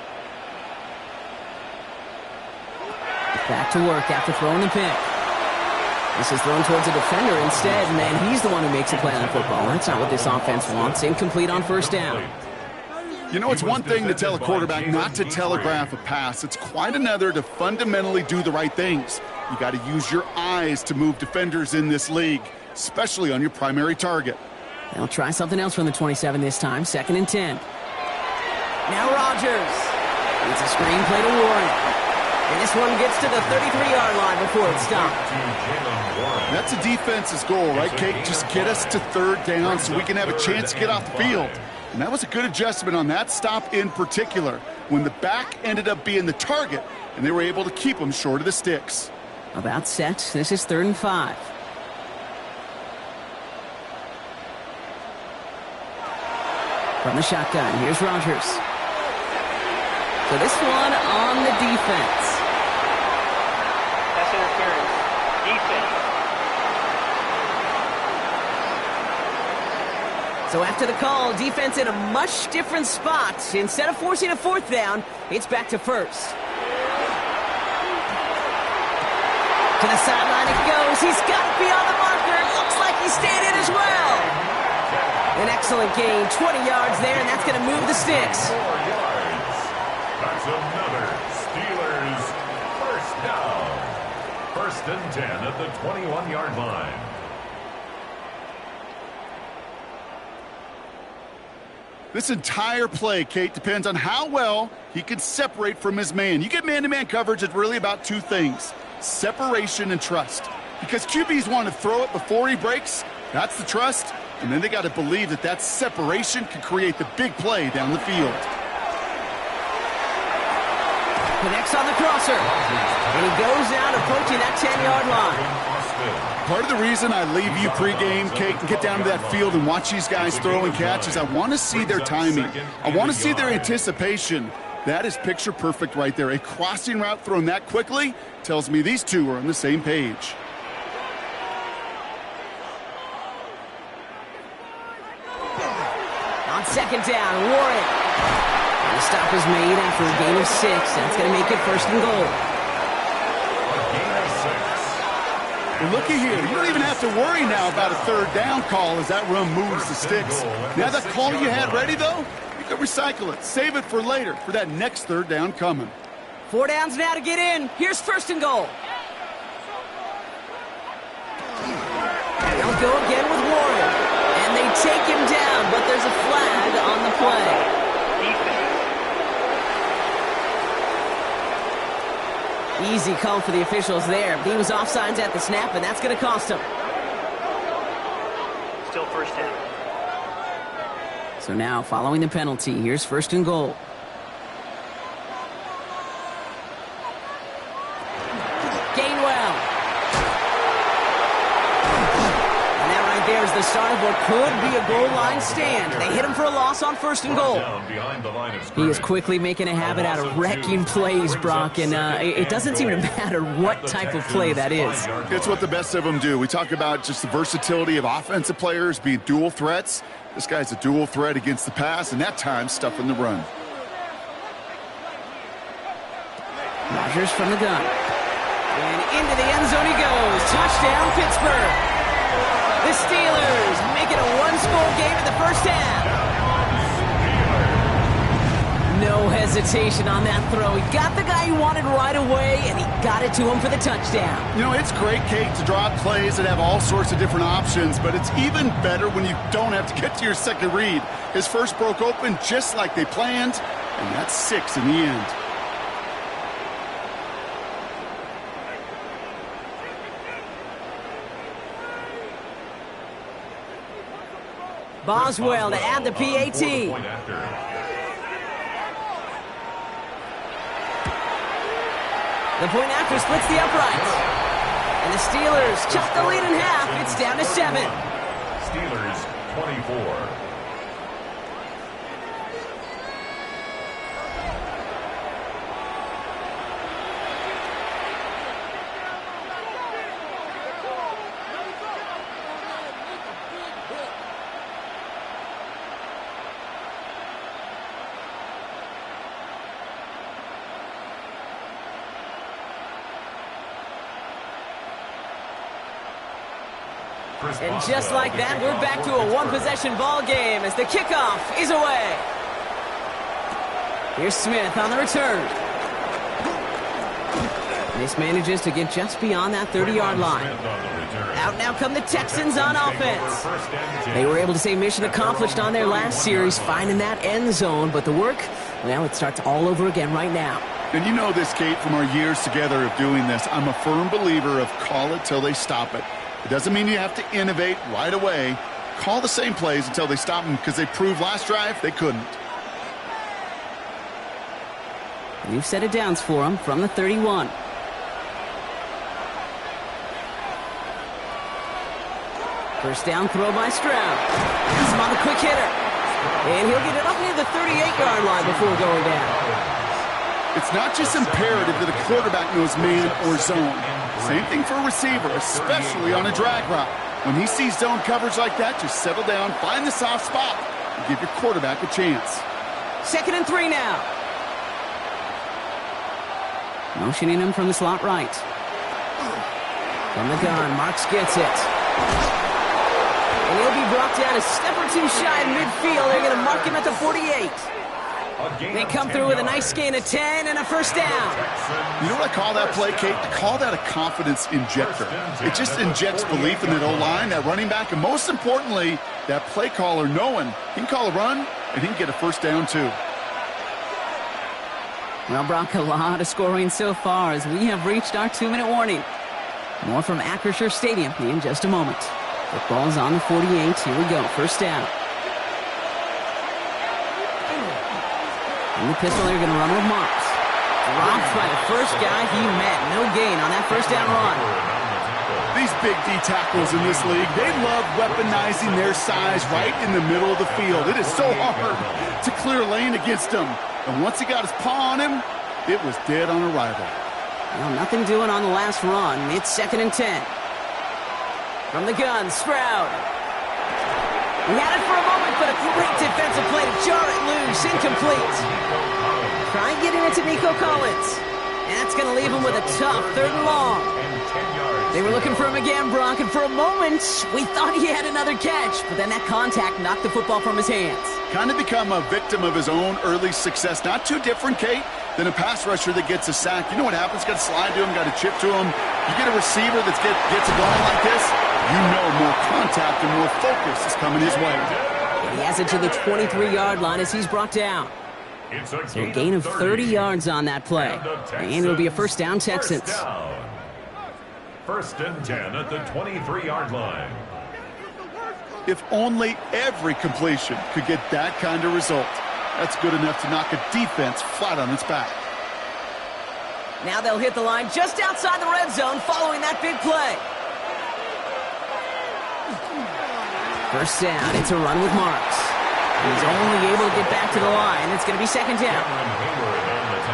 Back to work after throwing the pick. This is thrown towards a defender instead, and then he's the one who makes a play on the football. That's not what this offense wants. Incomplete on 1st down. You know, it's one thing to tell a quarterback not to telegraph a pass. It's quite another to fundamentally do the right things. You got to use your eyes to move defenders in this league, especially on your primary target. They'll try something else from the 27 this time. 2nd and 10. Now Rodgers. It's a screenplay to Warren. And this one gets to the 33-yard line before it's stopped.
That's a defense's goal, right, Kate? Just get us to third down so we can have a chance to get off the field. And that was a good adjustment on that stop in particular, when the back ended up being the target, and they were able to keep them short of the sticks.
About set. This is 3rd and 5. From the shotgun, here's Rodgers. So this one on the defense.
Pass interference. Defense.
So after the call, defense in a much different spot. Instead of forcing a 4th down, it's back to 1st. To the sideline it goes. He's got it beyond the marker. Looks like he's staying in as well. An excellent gain. 20 yards there, and that's going to move the sticks.
4 yards. That's another Steelers first down. 1st and 10 at the 21-yard line.
This entire play, Kate, depends on how well he can separate from his man. You get man-to-man coverage, it's really about 2 things: separation and trust. Because QBs want to throw it before he breaks. That's the trust. And then they got to believe that that separation can create the big play down the field.
Connects on the crosser. And he goes out approaching that 10-yard line.
Part of the reason I leave you pregame, Kate, and get down to that field and watch these guys throw and catch is I want to see their timing. I want to see their anticipation. That is picture perfect right there. A crossing route thrown that quickly tells me these two are on the same page.
On 2nd down, Warren. And the stop is made after a gain of 6. That's going to make it 1st and goal.
Well, looky here. You don't even have to worry now about a 3rd down call as that run moves the sticks. Now that call you had ready, though, you can recycle it. Save it for later, for that next 3rd down coming.
4 downs now to get in. Here's 1st and goal. They'll go again with Warren. And they take him down, but there's a flag on the play. Easy call for the officials there. He was offsides at the snap, and that's going to cost him.
Still 1st down.
So now, following the penalty, here's 1st and goal. Gainwell. And that right there is the start of what could be a goal line stand. They hit him for a loss on 1st and goal. He is quickly making a habit out of wrecking plays, Brock, and it doesn't seem to matter what type of play that is.
It's what the best of them do. We talk about just the versatility of offensive players being dual threats. This guy's a dual threat against the pass, and that time stuffing the run.
Rodgers from the gun. And into the end zone he goes. Touchdown, Pittsburgh. The Steelers make it a 1-score game in the 1st half. No hesitation on that throw. He got the guy he wanted right away, and he got it to him for the touchdown.
You know, it's great, Kate, to draw up plays that have all sorts of different options, but it's even better when you don't have to get to your second read. His first broke open just like they planned, and that's 6 in the end.
Boswell to add the PAT. The point after splits the uprights. And the Steelers cut the lead in half. It's down to 7.
Steelers 24.
And just like that, we're back to a one-possession ball game as the kickoff is away. Here's Smith on the return. This manages to get just beyond that 30-yard line. Out now come the Texans on offense. They were able to say mission accomplished on their last series, finding that end zone, but the work, well, it starts all over again right now.
And you know this, Kate, from our years together of doing this. I'm a firm believer of call it till they stop it. It doesn't mean you have to innovate right away. Call the same plays until they stop them, because they proved last drive they couldn't.
New set of downs for them from the 31. First down throw by Stroud. He's on the quick hitter. And he'll get it up near the 38-yard line before going down.
It's not just imperative that a quarterback knows man or zone. Same thing for a receiver, especially on a drag route. When he sees zone coverage like that, just settle down, find the soft spot, and give your quarterback a chance.
2nd and 3 now. Motioning him from the slot right. From the gun, Marks gets it. And he'll be brought down a step or two shy in midfield. They're going to mark him at the 48. They come through with a nice gain of 10 and a first down.
You know what I call that play, Kate? I call that a confidence injector. It just injects belief in that O-line, that running back, and most importantly, that play caller knowing he can call a run and he can get a first down too.
Well, Brock, a lot of scoring so far as we have reached our 2-minute warning. More from Acrisure Stadium in just a moment. Football's on the 48. Here we go. First down. In the pistol, they're going to run with Marks. Dropped by the first guy he met. No gain on that first down run.
These big D tackles in this league, they love weaponizing their size right in the middle of the field. It is so hard to clear lane against them. And once he got his paw on him, it was dead on arrival.
Well, nothing doing on the last run. It's 2nd and 10. From the gun, Stroud. He had it for a moment, but a great defensive play to jar it loose. Incomplete. Try and get it into Nico Collins. And that's going to leave him with a tough 3rd and long. They were looking for him again, Brock, and for a moment, we thought he had another catch. But then that contact knocked the football from his hands.
Kind of become a victim of his own early success. Not too different, Kate, than a pass rusher that gets a sack. You know what happens? Got to slide to him, got to chip to him. You get a receiver that gets it going like this, you know more contact and more focus is coming his way.
And he has it to the 23-yard line as he's brought down. So a gain of 30 yards on that play. And it'll be a first down, Texans.
First and 10 at the 23-yard line.
If only every completion could get that kind of result. That's good enough to knock a defense flat on its back.
Now they'll hit the line just outside the red zone following that big play. First down, it's a run with Marks. He's only able to get back to the line. It's going to be 2nd down.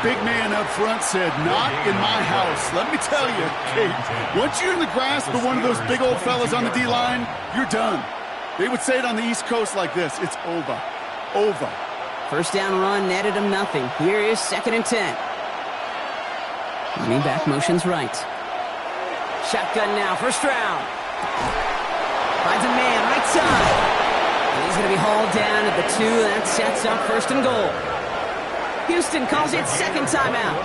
Big man up front said, not in my house. Let me tell you, Kate, once you're in the grasp of one of those big old fellas on the D-line, you're done. They would say it on the East Coast like this, it's over. Over.
First down run netted him nothing. Here is 2nd and 10. Running back motions right. Shotgun now, first round. Finds a man right side. And he's going to be hauled down at the 2. That sets up 1st and goal. Houston calls it 2nd timeout.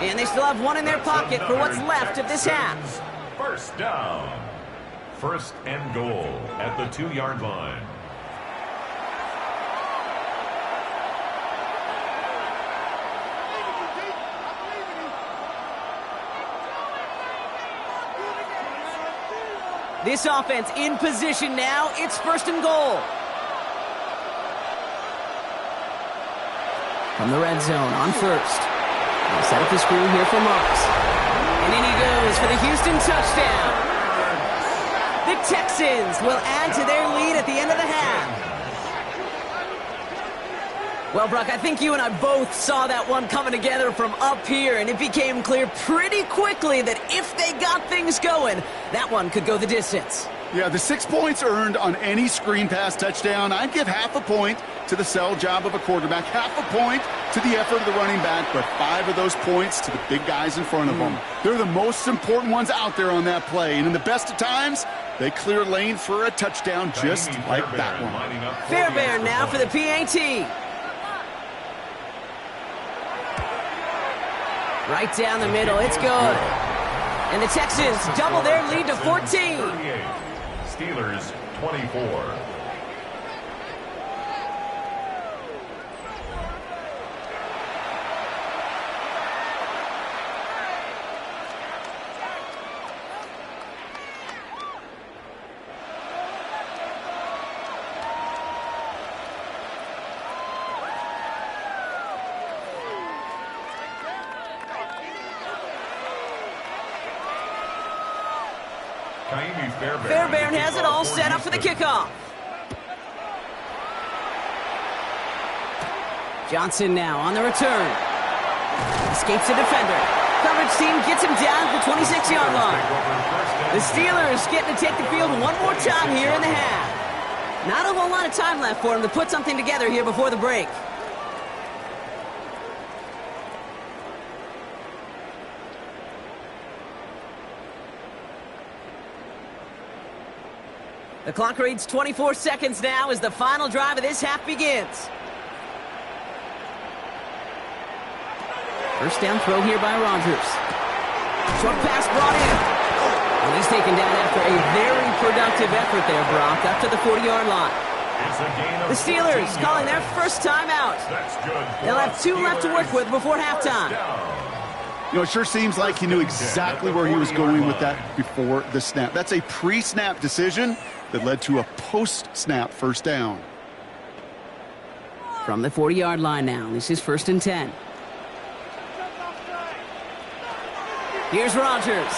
And they still have one in their pocket for what's left of this half.
First down. 1st and goal at the 2-yard line.
This offense in position now. It's 1st and goal. From the red zone on 1st. They'll set up the screen here for Marks. And in he goes for the Houston touchdown. The Texans will add to their lead at the end of the half. Well, Brock, I think you and I both saw that one coming together from up here, and it became clear pretty quickly that if they got things going, that one could go the distance.
Yeah, the 6 points earned on any screen pass touchdown, I'd give half a point to the sell job of a quarterback, half a point to the effort of the running back, but 5 of those points to the big guys in front of them. They're the most important ones out there on that play, and in the best of times, they clear lane for a touchdown just like that one.
Fairbairn now for the PAT. Right down the middle. It's good. And the Texans double their lead to 14.
38. Steelers 24.
Fairbairn has it all set up for the kickoff. Johnson now on the return. Escapes the defender. Coverage team gets him down at the 26-yard line. The Steelers getting to take the field one more time here in the half. Not a whole lot of time left for him to put something together here before the break. The clock reads 24 seconds now as the final drive of this half begins. First down throw here by Rodgers. Short pass brought in. And he's taken down after a very productive effort there, Brock, up to the 40-yard line. The Steelers calling their first timeout. They'll have 2 left to work with before halftime.
You know, it sure seems like he knew exactly where he was going with that before the snap. That's a pre-snap decision that led to a post-snap first down.
From the 40-yard line now, this is 1st and 10. Here's Rodgers.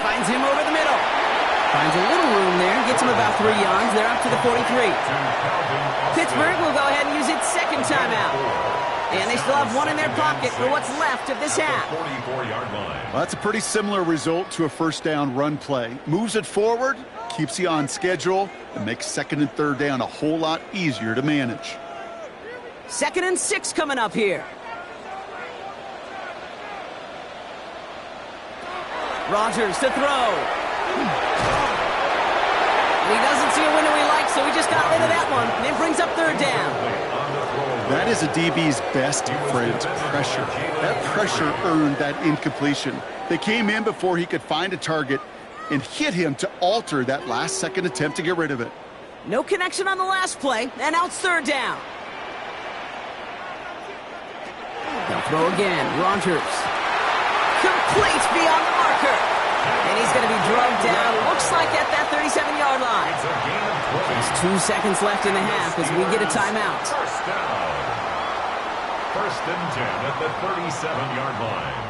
Finds him over the middle. Finds a little room there, gets him about 3 yards. They're up to the 43. Pittsburgh will go ahead and use its second timeout. And they still have one in their pocket for what's left of this half.
Well, that's a pretty similar result to a first down run play. Moves it forward, keeps you on schedule, and makes 2nd and 3rd down a whole lot easier to manage.
2nd and 6 coming up here. Rodgers to throw. He doesn't see a window he likes, so he just got rid of that one. And it brings up 3rd down.
That is a DB's best friend, pressure. That pressure earned that incompletion. They came in before he could find a target and hit him to alter that last-second attempt to get rid of it.
No connection on the last play, and now it's 3rd down. They'll throw again. Rodgers. Complete beyond the marker. And he's going to be drugged down, looks like at that 37-yard line. Just 2 seconds left in the half as we get a timeout.
First down. 1st and 10 at the 37-yard line.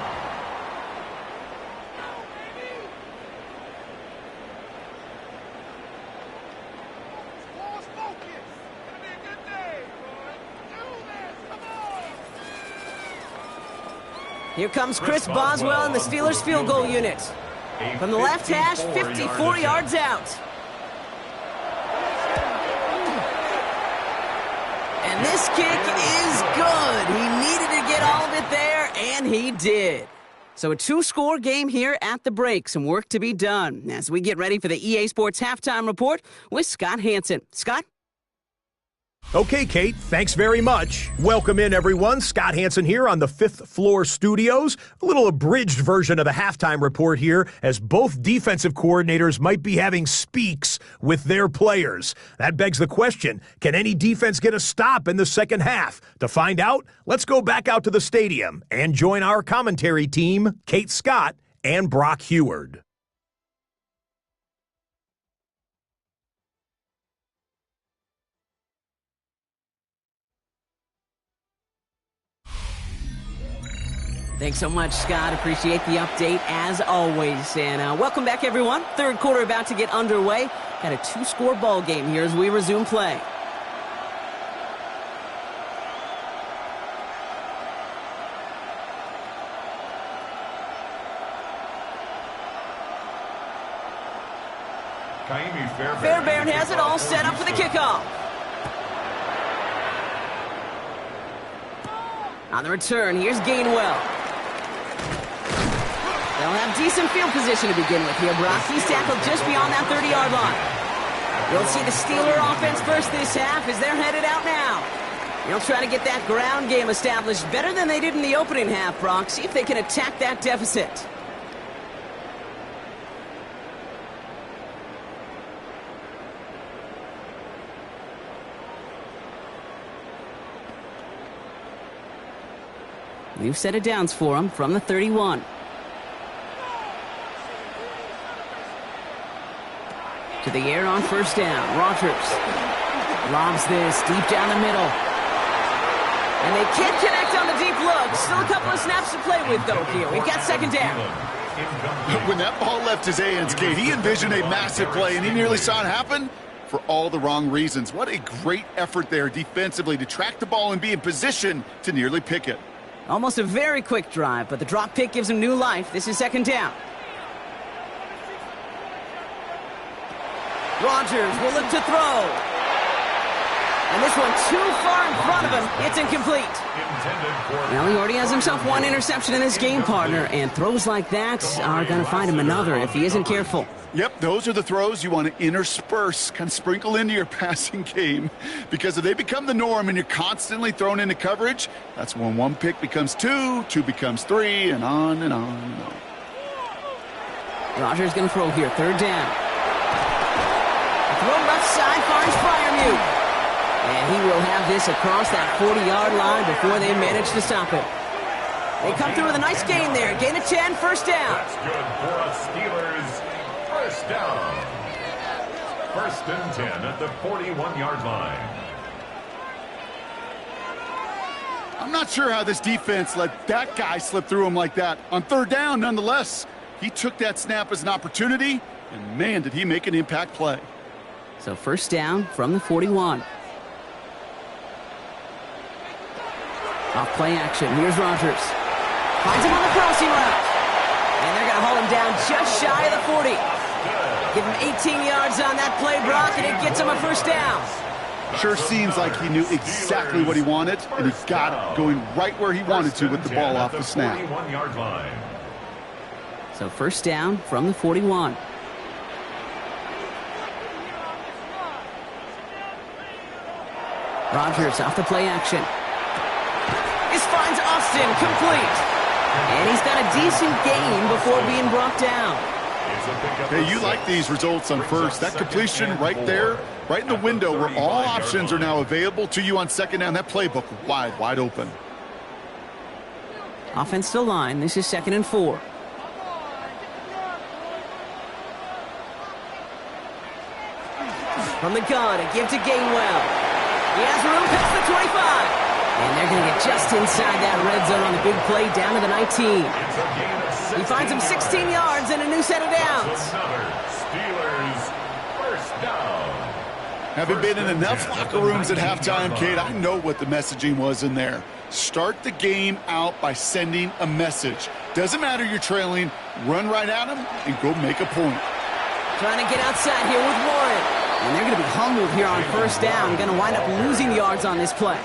Here comes Chris Boswell and the Steelers field goal unit. From the left hash, 54 yards out. And this kick is good. He needed to get all of it there, and he did. So a 2-score game here at the break. Some work to be done as we get ready for the EA Sports Halftime Report with Scott Hansen. Scott?
Okay, Kate, thanks very much. Welcome in, everyone. Scott Hansen here on the 5th Floor Studios. A little abridged version of the halftime report here, as both defensive coordinators might be having speaks with their players. That begs the question, can any defense get a stop in the second half? To find out, let's go back out to the stadium and join our commentary team, Kate Scott and Brock Heward.
Thanks so much, Scott. Appreciate the update, as always. And welcome back, everyone. 3rd quarter about to get underway. Got a 2-score ball game here as we resume play. Fairbairn has it all set up for the kickoff. On the return, here's Gainwell. They'll have decent field position to begin with here, Brock. He's tackled just beyond that 30-yard line. We'll see the Steeler offense first this half as they're headed out now. They'll try to get that ground game established better than they did in the opening half, Brock. See if they can attack that deficit. New set of downs for him from the 31. To the air on first down. Rodgers lobs this deep down the middle. And they can't connect on the deep look. Still a couple of snaps to play with, though, here. We've got second down.
When that ball left his hands, Kate, he envisioned a massive play, and he nearly saw it happen for all the wrong reasons. What a great effort there defensively to track the ball and be in position to nearly pick it.
Almost a very quick drive, but the drop pick gives him new life. This is second down. Rodgers will look to throw. And this one too far in front of him. It's incomplete. Well, he already has himself one interception in this game, partner, and throws like that are going to find him another if he isn't careful.
Yep, those are the throws you want to intersperse, kind of sprinkle into your passing game, because if they become the norm and you're constantly thrown into coverage, that's when one pick becomes two, two becomes three, and on and on and on.
Rodgers going to throw here, third down. Throw left side finds Freiermuth. And he will have this across that 40-yard line before they manage to stop it. They come through with a nice gain there. Gain of 10, first down.
That's good for us Steelers. First down. First and 10 at the 41-yard line.
I'm not sure how this defense let that guy slip through him like that. On third down, nonetheless, he took that snap as an opportunity, and man, did he make an impact play.
So first down from the 41. Off play action. Here's Rodgers. Finds him on the crossing route. And they're going to hold him down just shy of the 40. Give him 18 yards on that play, Brock, and it gets him a first down.
Sure seems like he knew exactly what he wanted, and he got it going right where he wanted to with the ball off the snap.
So first down from the 41. Rodgers off the play action. This finds Austin complete. And he's got a decent gain before being brought down.
Hey, you like these results on first. That completion right there, right in the window where all options are now available to you on second down. That playbook wide open.
Offensive line. This is second and 4. From the gun, a give to Gainwell. He has room past the 25. And they're going to get just inside that red zone on the big play down to the 19. He finds him 16 yards and a new set of downs.
Steelers first down.
Having been in enough locker rooms at halftime, Kate, I know what the messaging was in there. Start the game out by sending a message. Doesn't matter you're trailing, run right at them and go make a point.
Trying to get outside here with Warren. And they're going to be humbled here on first down. Going to wind up losing yards on this play.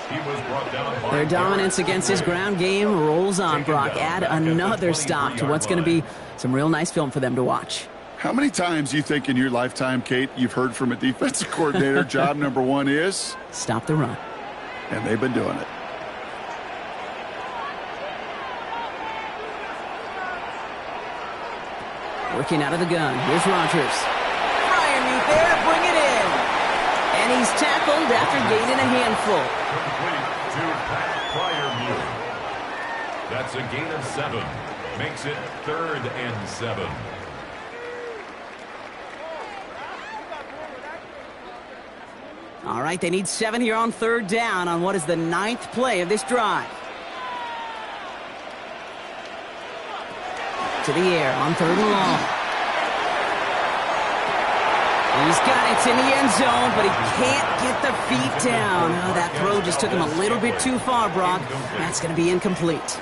Their dominance against his ground game rolls on, Brock. Add another stop to what's going to be some real nice film for them to watch.
How many times do you think in your lifetime, Kate, you've heard from a defensive coordinator, job number one is?
Stop the run.
And they've been doing it.
Working out of the gun. Here's Rodgers. Freiermuth there to bring it in. And he's tackled after gaining a handful.
Complete to Pat Freiermuth. That's a gain of 7. Makes it 3rd and 7.
All right, they need 7 here on third down on what is the 9th play of this drive. To the air on third and long. He's got it. It's in the end zone, but he can't get the feet down. Oh, that throw just took him a little bit too far, Brock. That's going to be incomplete.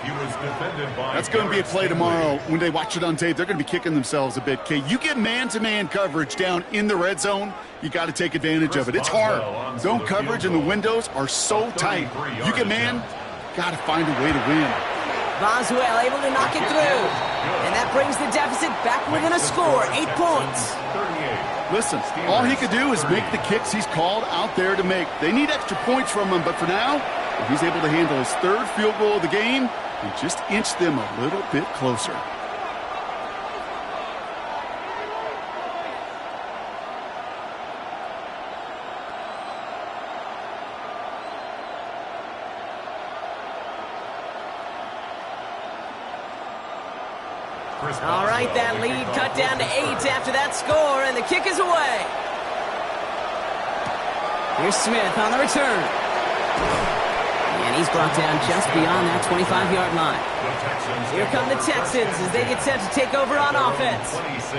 That's going to be a play tomorrow. When they watch it on tape, they're going to be kicking themselves a bit. Kate, you get man-to-man coverage down in the red zone, you got to take advantage of it. It's hard. Zone coverage and the windows are so tight. You get man, got to find a way to win.
Boswell able to knock it through. And that brings the deficit back within a score, 8 points.
Listen, all he could do is make the kicks he's called out there to make. They need extra points from him, but for now, And he's able to handle his third field goal of the game and just inch them a little bit closer.
All right, that lead cut down to 8 after that score, and the kick is away. Here's Smith on the return. And he's brought down just beyond that 25-yard line. Here come the Texans as they get set to take over on offense.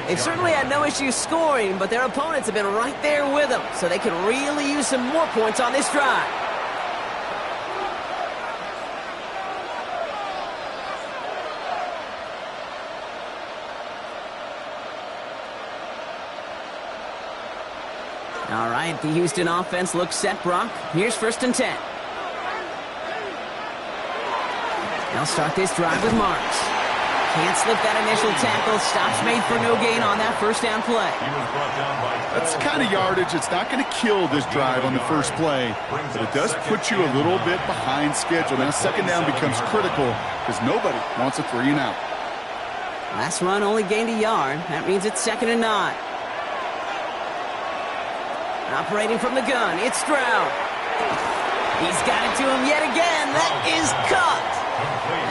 They've certainly had no issue scoring, but their opponents have been right there with them, so they could really use some more points on this drive. All right, the Houston offense looks set, Brock. Here's 1st and 10. They'll start this drive with Marks. Can't slip that initial tackle. Stops made for no gain on that first down play.
That's the kind of yardage it's not going to kill this drive on the first play, but it does put you a little bit behind schedule. Now 2nd down becomes critical because nobody wants a 3 and out.
Last run only gained a yard. That means it's 2nd and 9. Operating from the gun, it's Stroud. He's got it to him yet again. That is cut.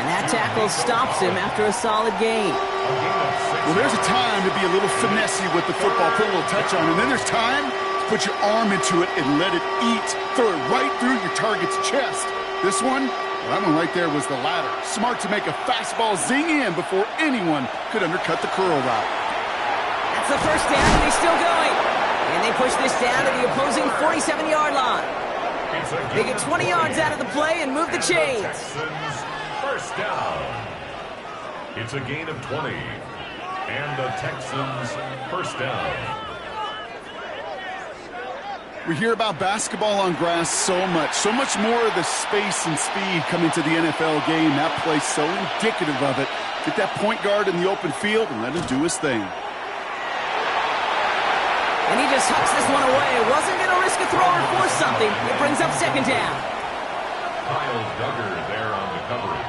And that tackle stops him after a solid gain.
Well, there's a time to be a little finessey with the football, put a little touch on, and then there's time to put your arm into it and let it eat. Throw it right through your target's chest. This one, well, that one right there was the latter. Smart to make a fastball zing in before anyone could undercut the curl route.
That's the first down, and he's still going. And they push this down to the opposing 47-yard line. They get 20 yards out of the play and move the chains.
Texans, 1st down. It's a gain of 20. And the Texans, 1st down.
We hear about basketball on grass so much more of the space and speed coming to the NFL game. That play's so indicative of it. Get that point guard in the open field and let him do his thing.
And he just hucks this one away. Wasn't going to risk a throw or force something. It brings up 2nd down.
Kyle Duggar there on the coverage.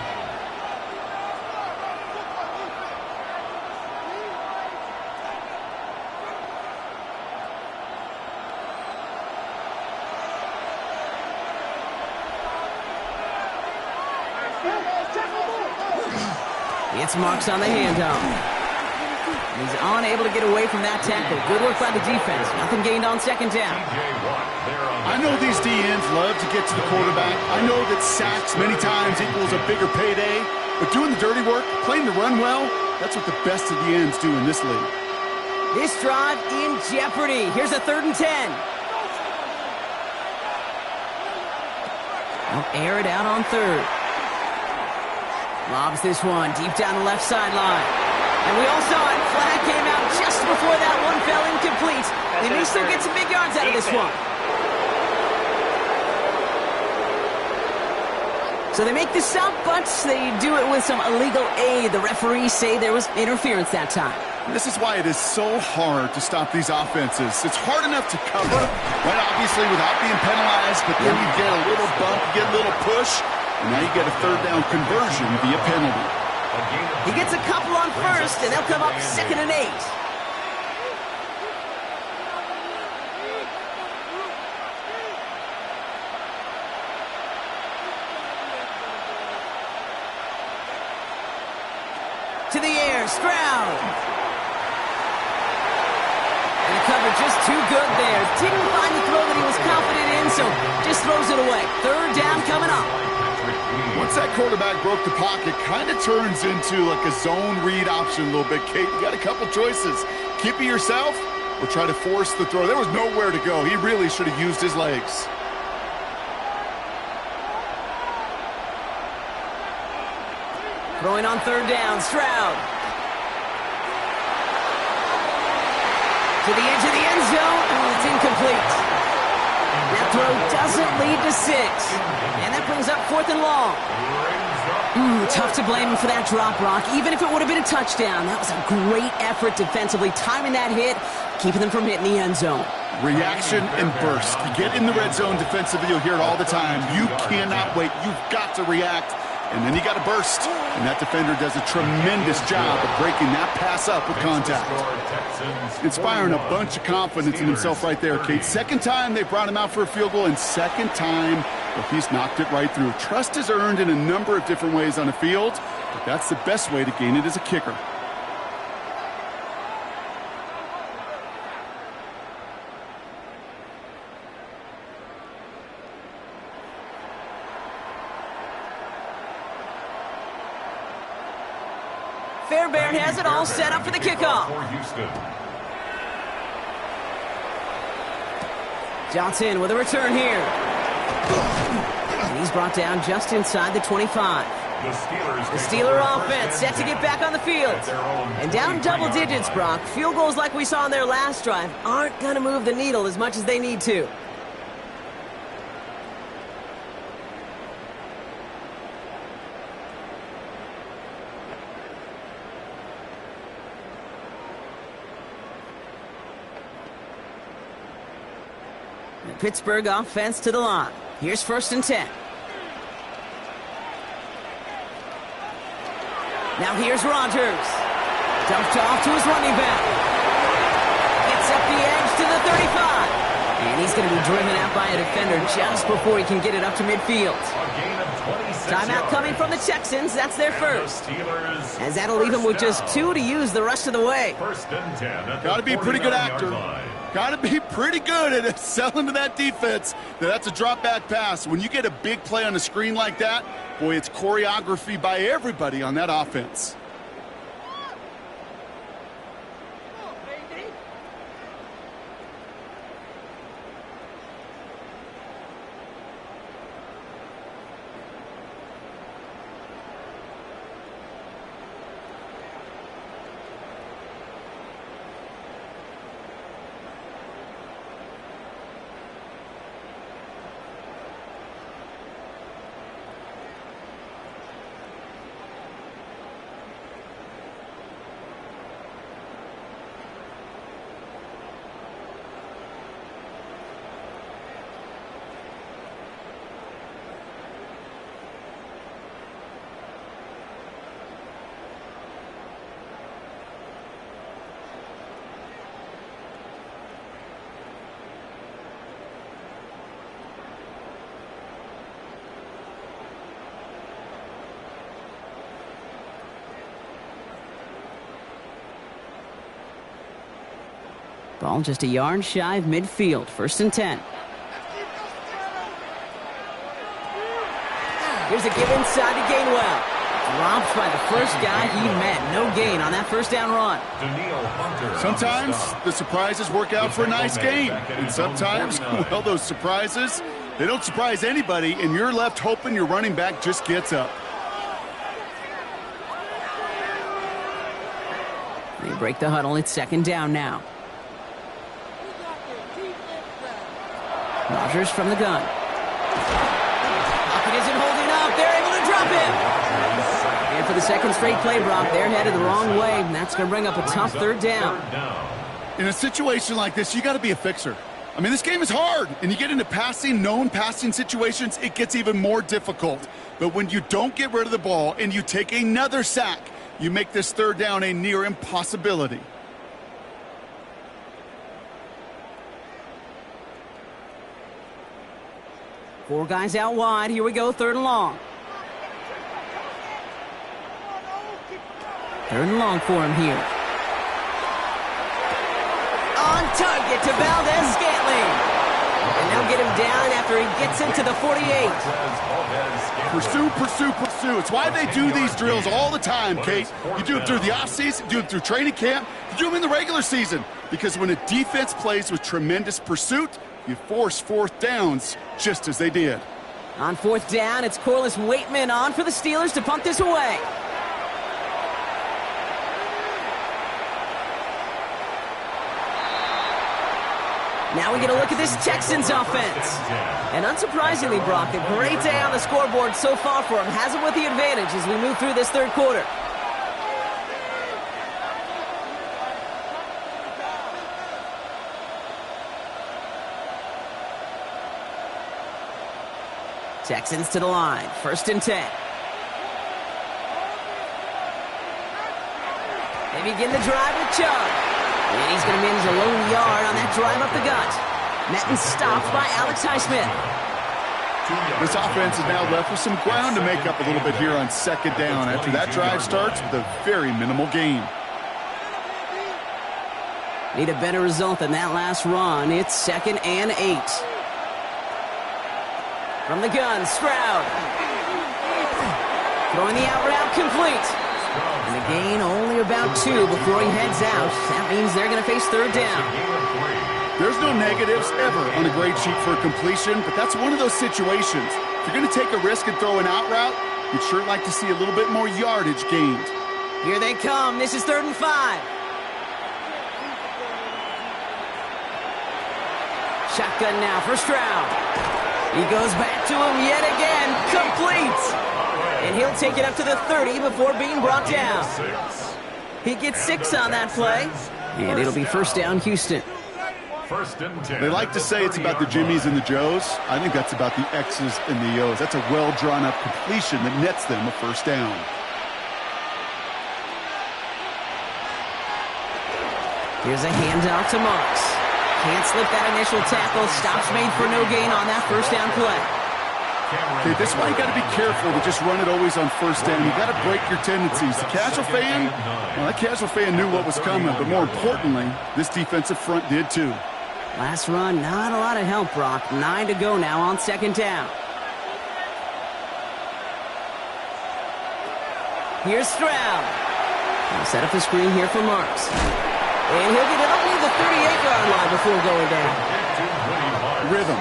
It's Marks on the handoff. He's unable to get away from that tackle. Good work by the defense. Nothing gained on 2nd down.
I know these DNs love to get to the quarterback. I know that sacks many times equals a bigger payday. But doing the dirty work, playing the run well, that's what the best of the ends do in this league.
This drive in jeopardy. Here's a 3rd and 10. They'll air it out on 3rd. Lobs this one deep down the left sideline. And we all saw it. Flag came out just before that one fell incomplete. They may still get some big yards out of this one. So they make the stop, but they do it with some illegal aid. The referees say there was interference that time.
This is why it is so hard to stop these offenses. It's hard enough to cover, right, obviously, without being penalized, but then you get a little bump, you get a little push, and now you get a 3rd down conversion via penalty.
He gets a couple on 1st, and they'll come up 2nd and 8. To the air, Stroud. And the cover just too good there. Didn't find the throw that he was confident in, so just throws it away. 3rd down coming up.
Once that quarterback broke the pocket, kind of turns into like a zone read option a little bit. Kate, you got a couple choices. Keep it yourself or try to force the throw. There was nowhere to go. He really should have used his legs.
Throwing on 3rd down, Stroud. To the edge of the end zone. Oh, it's incomplete. That throw doesn't lead to 6. And that brings up 4th and long. Tough to blame him for that drop, Brock, even if it would have been a touchdown. That was a great effort defensively, timing that hit, keeping them from hitting the end zone.
Reaction and burst. You get in the red zone defensively, you'll hear it all the time. You cannot wait. You've got to react, and then you got to burst. And that defender does a tremendous job of breaking that pass up with contact. Inspiring a bunch of confidence in himself right there, Kate. Second time they brought him out for a field goal, and second time, well, he's knocked it right through. Trust is earned in a number of different ways on the field, but that's the best way to gain it as a kicker.
Fairbairn has it all set up for the kickoff. Johnson with a return here. And he's brought down just inside the 25. The Steeler offense set to get back on the field. And down double digits, Brock. Field goals like we saw in their last drive aren't going to move the needle as much as they need to. The Pittsburgh offense to the line. Here's 1st and 10. Now here's Rodgers. Dumped off to his running back. Gets up the edge to the 35. And he's going to be driven out by a defender just before he can get it up to midfield. Timeout coming from the Texans. That's their first. As that'll leave him with just 2 to use the rest of the way.
1st and 10.
Got to be a pretty good actor. Got to be pretty good at selling to that defense. Now, that's a drop-back pass. When you get a big play on the screen like that, boy, it's choreography by everybody on that offense.
Ball just a yard shy of midfield. 1st and 10. Here's a give inside to Gainwell. Dropped by the first guy he met. No gain on that 1st down run.
Sometimes the surprises work out for a nice game. And sometimes, well, those surprises, they don't surprise anybody, and you're left hoping your running back just gets up.
They break the huddle. It's 2nd down now. Rodgers from the gun. Pocket isn't holding up. They're able to drop him. And for the 2nd straight play, Brock, they're headed the wrong way, and that's going to bring up a tough 3rd down.
In a situation like this, you got to be a fixer. I mean, this game is hard, and you get into known passing situations, it gets even more difficult. But when you don't get rid of the ball and you take another sack, you make this 3rd down a near impossibility.
Four guys out wide. Here we go, 3rd and long. 3rd and long for him here. On target to Valdez-Scantling. And they'll get him down after he gets into the 48.
Pursue, pursue, pursue. It's why they do these drills all the time, Kate. You do it through the offseason, you do it through training camp, you do them in the regular season. Because when a defense plays with tremendous pursuit, you force 4th downs just as they did.
On 4th down, it's Corliss Waitman on for the Steelers to punt this away. Now we get a look at this Texans offense. And unsurprisingly, Brock, a great day on the scoreboard so far for him. Has him with the advantage as we move through this third quarter. Texans to the line. 1st and 10. They begin the drive with Chubb. And he's going to manage a lone yard on that drive up the gut. Madden stopped by Alex Highsmith.
This offense is now left with some ground to make up a little bit here on 2nd down after that drive starts with a very minimal gain.
Need a better result than that last run. It's 2nd and 8. From the gun, Stroud. Throwing the out route complete. And the gain only about 2 before he heads out. That means they're going to face 3rd down.
There's no negatives ever on a grade sheet for a completion, but that's one of those situations. If you're going to take a risk and throw an out route, you'd sure like to see a little bit more yardage gained.
Here they come. This is 3rd and 5. Shotgun now for Stroud. He goes back to him yet again. Complete. And he'll take it up to the 30 before being brought down. He gets 6 on that play. And it'll be 1st down, Houston.
1st and 10.
They like to say it's about the Jimmies and the Joes. I think that's about the X's and the O's. That's a well-drawn-up completion that nets them a 1st down.
Here's a handout to Marks. Can't slip that initial tackle. Stops made for no gain on that 1st down play.
Okay, this is why you got to be careful to just run it always on 1st down. You got to break your tendencies. The casual fan, well, that casual fan knew what was coming, but more importantly, this defensive front did too.
Last run, not a lot of help, Brock. 9 to go now on 2nd down. Here's Stroud. He'll set up the screen here for Marks. And he'll get it up near the 38-yard line before going down.
Rhythm.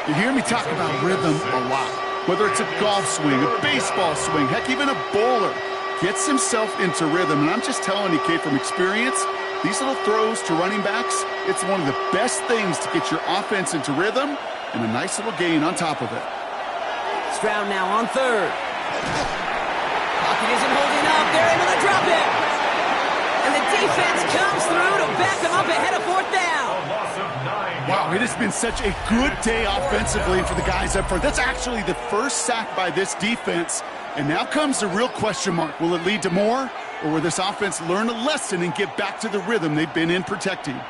You hear me talk about rhythm a lot. Whether it's a golf swing, a baseball swing, heck, even a bowler gets himself into rhythm. And I'm just telling you, Kate, from experience, these little throws to running backs, it's one of the best things to get your offense into rhythm and a nice little gain on top of it.
Stroud now on 3rd. Pocket isn't holding up. They're able to drop it. And the defense comes through to back them up ahead of 4th down.
Wow, it has been such a good day offensively for the guys up front. That's actually the 1st sack by this defense. And now comes the real question mark. Will it lead to more? Or will this offense learn a lesson and get back to the rhythm they've been in protecting?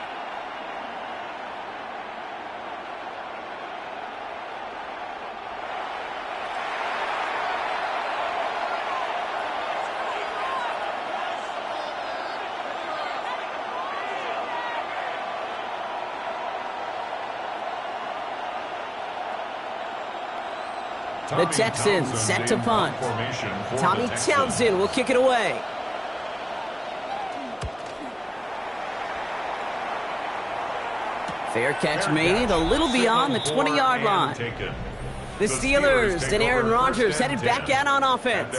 The Texans set to punt. Tommy Townsend will kick it away. Fair catch made a little beyond the 20-yard line. The Steelers and Aaron Rodgers headed back out on offense.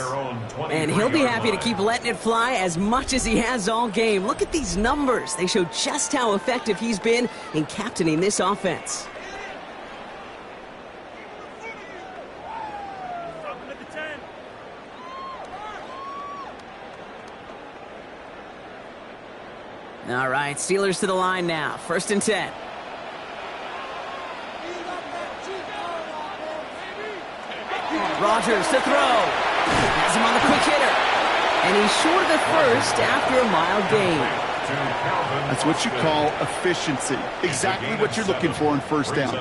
And he'll be happy to keep letting it fly as much as he has all game. Look at these numbers. They show just how effective he's been in captaining this offense. All right, Steelers to the line now. 1st and 10. Rodgers to throw. Has him on the quick hitter. And he's short of the 1st after a mild gain.
That's what you call efficiency. Exactly what you're looking for in 1st down.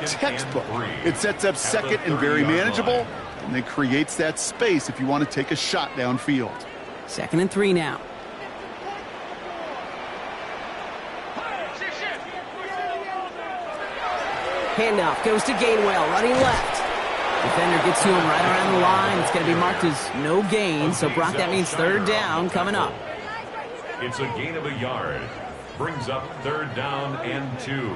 Textbook. It sets up 2nd and very manageable, and then creates that space if you want to take a shot downfield.
2nd and 3 now. Handoff goes to Gainwell, running left. Defender gets to him right around the line. It's going to be marked as no gain, so Brock, that means 3rd down coming up.
It's a gain of a yard. Brings up 3rd down and 2.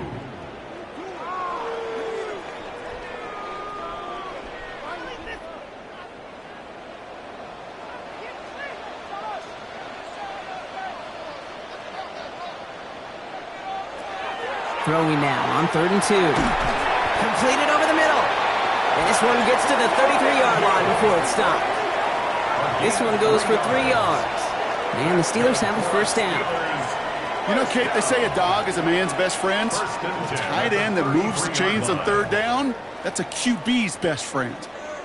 Throwing now on 3rd and 2. Completed over the middle. And this one gets to the 33-yard line before it's stopped. This one goes for 3 yards. And the Steelers have a first down.
You know, Kate, they say a dog is a man's best friend. A tight end that moves the chains on 3rd down, that's a QB's best friend.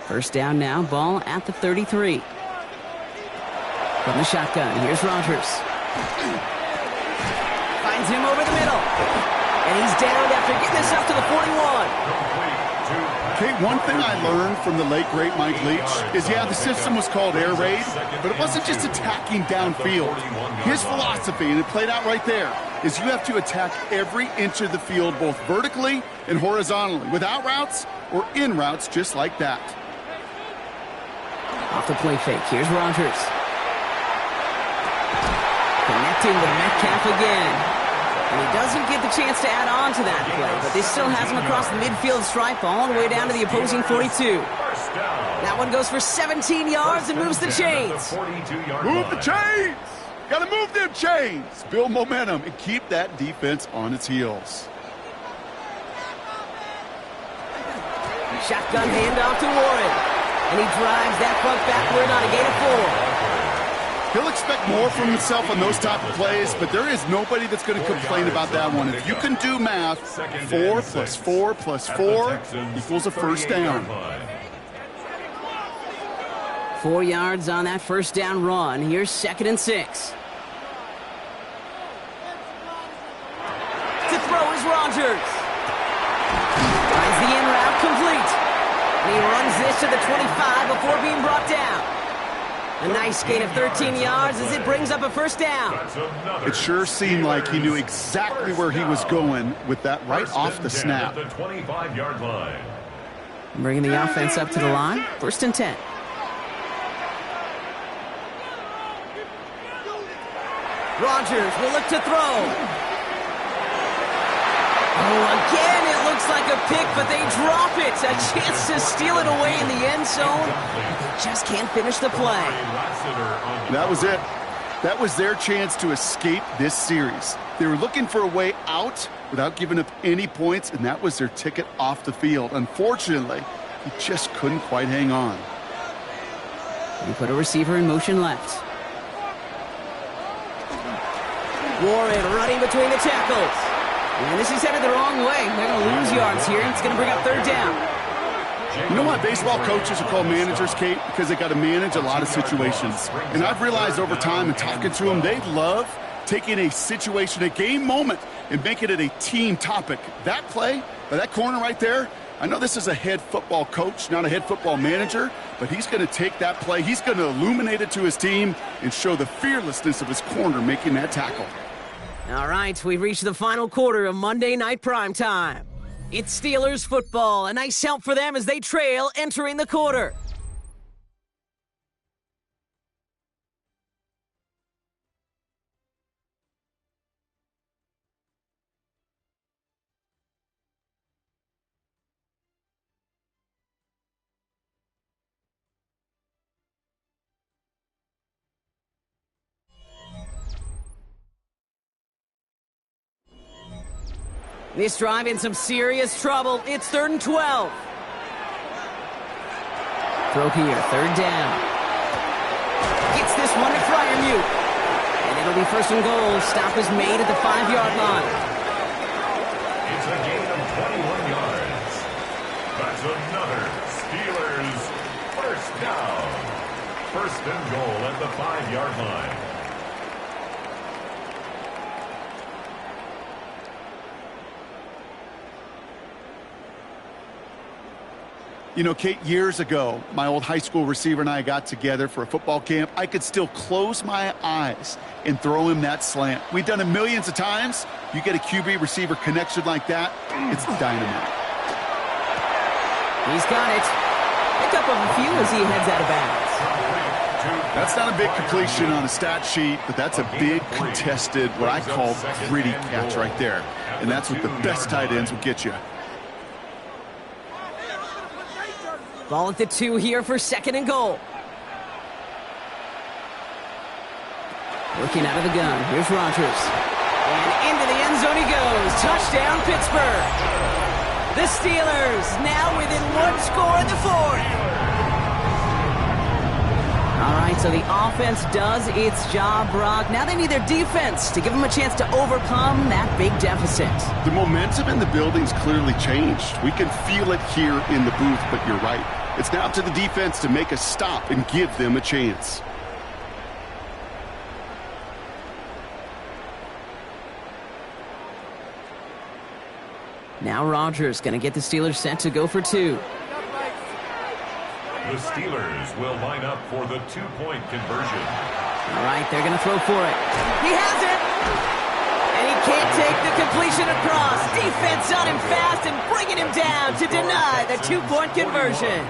First down now, ball at the 33. From the shotgun, here's Rodgers. Finds him over the middle. And he's down after getting this up to the 41.
Kate, one thing I learned from the late, great Mike Leach is, yeah, the system was called air raid, but it wasn't just attacking downfield. His philosophy, and it played out right there, is you have to attack every inch of the field, both vertically and horizontally, without routes or in routes just like that.
Off the play fake, here's Rodgers. Connecting with Metcalf again. And he doesn't get the chance to add on to that play, but this still has him across the midfield stripe all the way down to the opposing 42. That one goes for 17 yards and moves the chains.
Move the chains! Gotta move them chains! Build momentum and keep that defense on its heels.
Shotgun handoff to Warren. And he drives that puck backward on a gain of 4.
He'll expect more from himself on those type of plays, but there is nobody that's going to complain about that one. If you can do math, 4 plus 4 plus 4 equals a first down.
4 yards on that first down run. Here's 2nd and 6. To throw is Rodgers. Finds the in route complete. And he runs this to the 25 before being brought down. A nice gain of 13 yards as it brings up a first down.
It sure seemed like he knew exactly where he was going with that right off the snap.
The 25-yard line.
Bringing the offense up to the line. 1st and 10. Rodgers will look to throw. Oh, again, it looks like a pick, but they drop it. A chance to steal it away in the end zone. They just can't finish the play.
That was it. That was their chance to escape this series. They were looking for a way out without giving up any points, and that was their ticket off the field. Unfortunately, he just couldn't quite hang on.
We put a receiver in motion left. Warren running between the tackles. And this is headed the wrong way. They're going to lose yards here. It's going to bring up 3rd down.
You know why baseball coaches are called managers, Kate? Because they got to manage a lot of situations. And I've realized over time and talking to them, they love taking a situation, a game moment, and making it a team topic. That play, by that corner right there, I know this is a head football coach, not a head football manager, but he's going to take that play, he's going to illuminate it to his team and show the fearlessness of his corner making that tackle.
All right, we've reached the final quarter of Monday Night Primetime. It's Steelers football. A nice help for them as they trail entering the quarter. This drive in some serious trouble. It's 3rd and 12. Throw here, 3rd down. Gets this one to Freiermuth. And it'll be 1st and goal. Stop is made at the 5-yard line.
It's a gain of 21 yards. That's another Steelers first down. 1st and goal at the 5-yard line.
You know, Kate, years ago, my old high school receiver and I got together for a football camp. I could still close my eyes and throw him that slant. We've done it millions of times. You get a QB receiver connection like that, it's dynamite.
He's got it. Pick up a few as he heads out of bounds.
That's not a big completion on a stat sheet, but that's a big contested, what I call gritty catch right there. And that's what the best tight ends will get you.
Ball at the 2 here for 2nd and goal. Working out of the gun. Here's Rodgers. And into the end zone he goes. Touchdown, Pittsburgh. The Steelers now within one score in the fourth. All right, so the offense does its job, Brock. Now they need their defense to give them a chance to overcome that big deficit.
The momentum in the building's clearly changed. We can feel it here in the booth, but you're right. It's now up to the defense to make a stop and give them a chance.
Now Rodgers going to get the Steelers set to go for two.
The Steelers will line up for the two-point conversion.
All right, they're going to throw for it. He has it! And he can't take the completion across. Defense on him fast and bringing him down to deny the two-point conversion.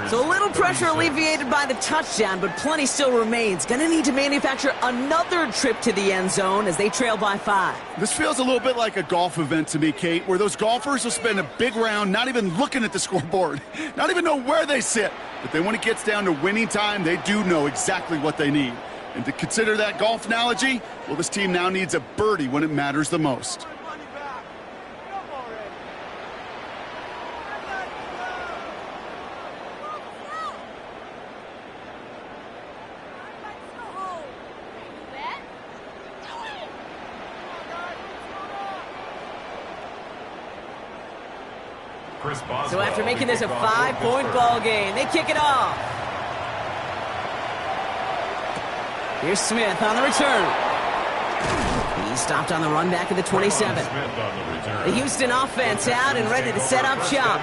So a little pressure alleviated by the touchdown, but plenty still remains. Going to need to manufacture another trip to the end zone as they trail by 5.
This feels a little bit like a golf event to me, Kate, where those golfers will spend a big round not even looking at the scoreboard, not even know where they sit. But then when it gets down to winning time, they do know exactly what they need. And to consider that golf analogy, well, this team now needs a birdie when it matters the most.
So after making this a 5-point ball game, they kick it off. Here's Smith on the return. He stopped on the run back at the 27. The Houston offense out and ready to set up shop.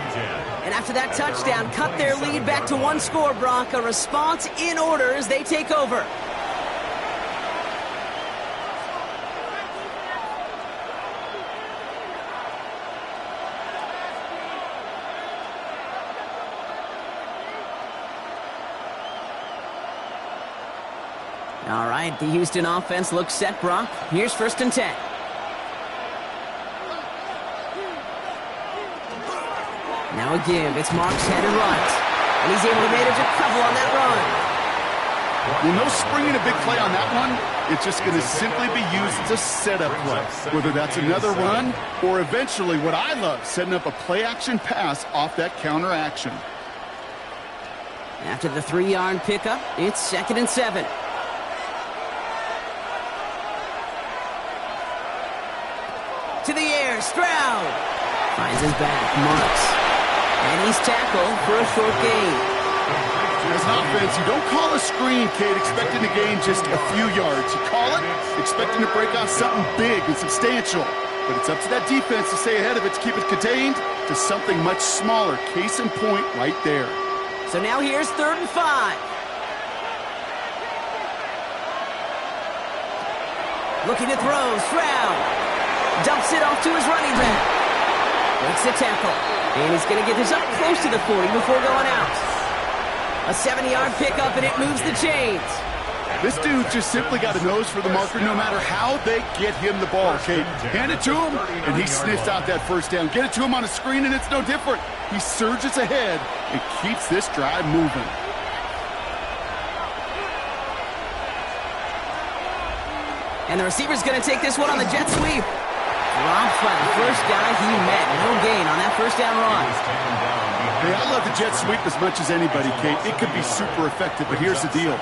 And after that touchdown, cut their lead back to one score, Brock. A response in order as they take over. All right, the Houston offense looks set, Brock. Here's 1st and 10. Now a give. It's Marks headed right. And he's able to manage a couple on that run.
Well, no springing a big play on that one. It's just going to simply be used as a setup play. Whether that's another run or eventually what I love, setting up a play-action pass off that counter action.
After the 3-yard pickup, it's 2nd and 7. To the air, Stroud. Finds his back, Marks. And he's tackled for a short gain.
As an offense, you don't call a screen, Kate, expecting to gain just a few yards. You call it expecting to break off something big and substantial. But it's up to that defense to stay ahead of it, to keep it contained to something much smaller. Case in point right there.
So now here's 3rd and 5. Looking to throw, Stroud. Dumps it off to his running back. Makes the tackle. And he's going to get this up close to the 40 before going out. A 70-yard pickup, and it moves the chains.
This dude just simply got a nose for the marker no matter how they get him the ball, Kate. Hand it to him, and he sniffs out that 1st down. Get it to him on a screen, and it's no different. He surges ahead and keeps this drive moving.
And the receiver's going to take this one on the jet sweep. Drops by the first guy he met. No gain on that 1st down run.
Hey, I love the jet sweep as much as anybody, Kate. It could be super effective, but here's the deal.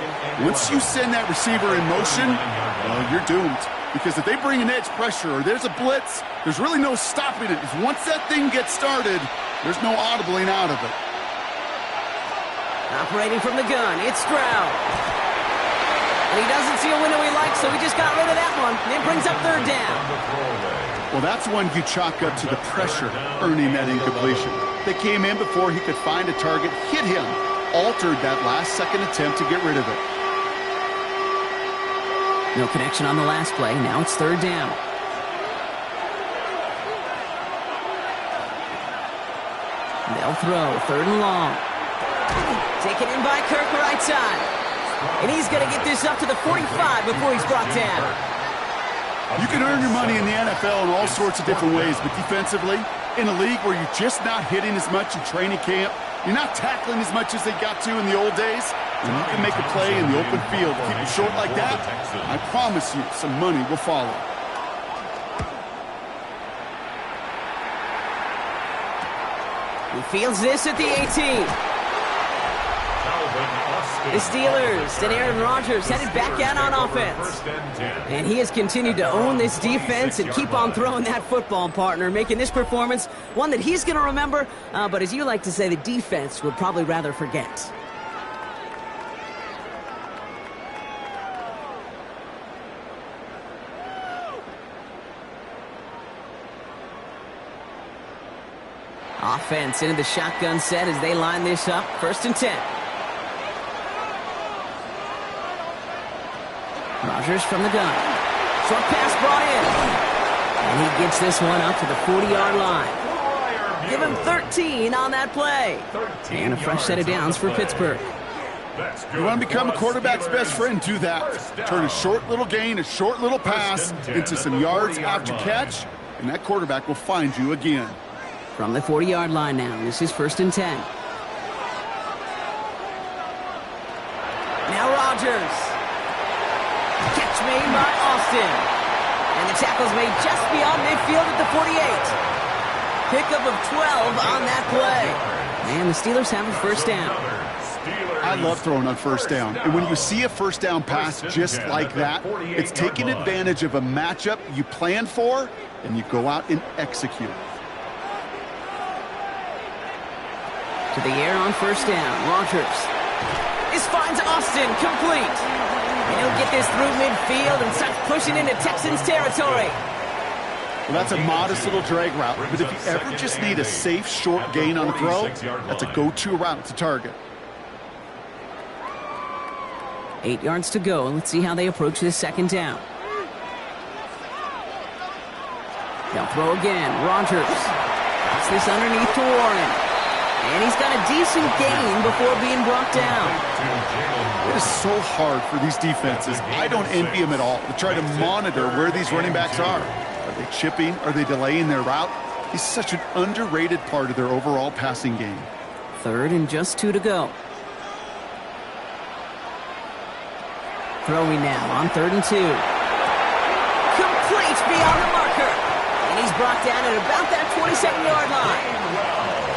Once you send that receiver in motion, well, you're doomed. Because if they bring an edge pressure or there's a blitz, there's really no stopping it. Because once that thing gets started, there's no audibling out of it.
Operating from the gun, it's Stroud. And he doesn't see a window he likes, so he just got rid of that one. And it brings up 3rd down.
Well, that's one you chalk up to the pressure earning that incompletion. They came in before he could find a target, hit him, altered that last-second attempt to get rid of it.
No connection on the last play. Now it's 3rd down. They'll throw 3rd and long. Taken in by Kirk right side. And he's going to get this up to the 45 before he's brought down.
You can earn your money in the NFL in all sorts of different ways, but defensively, in a league where you're just not hitting as much in training camp, you're not tackling as much as they got to in the old days, and you can make a play in the open field. Keep it short like that, I promise you some money will follow.
He fields this at the 18. The Steelers and Aaron Rodgers headed back out on offense. And he has continued to own this defense and keep on throwing that football, partner, making this performance one that he's going to remember, but as you like to say, the defense would probably rather forget. Offense into the shotgun set as they line this up. 1st and 10. Rodgers from the gun. Short pass brought in. And he gets this one up to the 40-yard line. Give him 13 on that play. And a fresh set of downs for Pittsburgh.
You want to become a quarterback's best friend, do that. Turn a short little gain, a short little pass into some yards after catch, and that quarterback will find you again.
From the 40-yard line now, this is 1st and 10. Now Rodgers. Catch made by Austin. And the tackle's made just beyond midfield at the 48. Pickup of 12 on that play. And the Steelers have a 1st down.
I love throwing on 1st down. And when you see a 1st down pass just like that, it's taking advantage of a matchup you planned for, and you go out and execute.
To the air on 1st down. Rodgers. This finds Austin complete. And he'll get this through midfield and starts pushing into Texans territory.
Well, that's a modest little drag route, but if you ever just need a safe, short gain on a throw, that's a go-to route to target.
8 yards to go. Let's see how they approach this 2nd down. They'll throw again. Rodgers. Pass this underneath to Warren. And he's got a decent gain before being brought down.
It is so hard for these defenses. I don't envy them at all to try to monitor where these running backs are. Are they chipping? Are they delaying their route? He's such an underrated part of their overall passing game.
3rd and just 2 to go. Throwing now on 3rd and 2. Complete beyond the marker. And he's brought down at about that 27-yard line.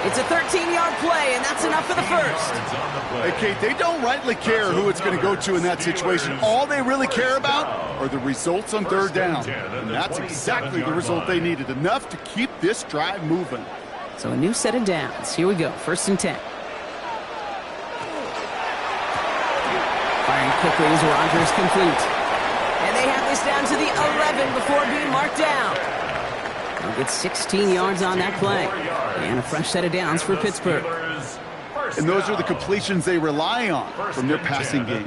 It's a 13-yard play, and that's enough for the 1st.
Hey, Kate, they don't rightly care who it's going to go to in that situation. All they really care about are the results on 3rd down. And that's exactly the result they needed, enough to keep this drive moving.
So a new set of downs. Here we go, 1st and 10. Firing quickly as Rodgers complete. And they have this down to the 11 before being marked down. They'll get 16 yards on that play. And a fresh set of downs for Pittsburgh.
And those are the completions they rely on from their passing game.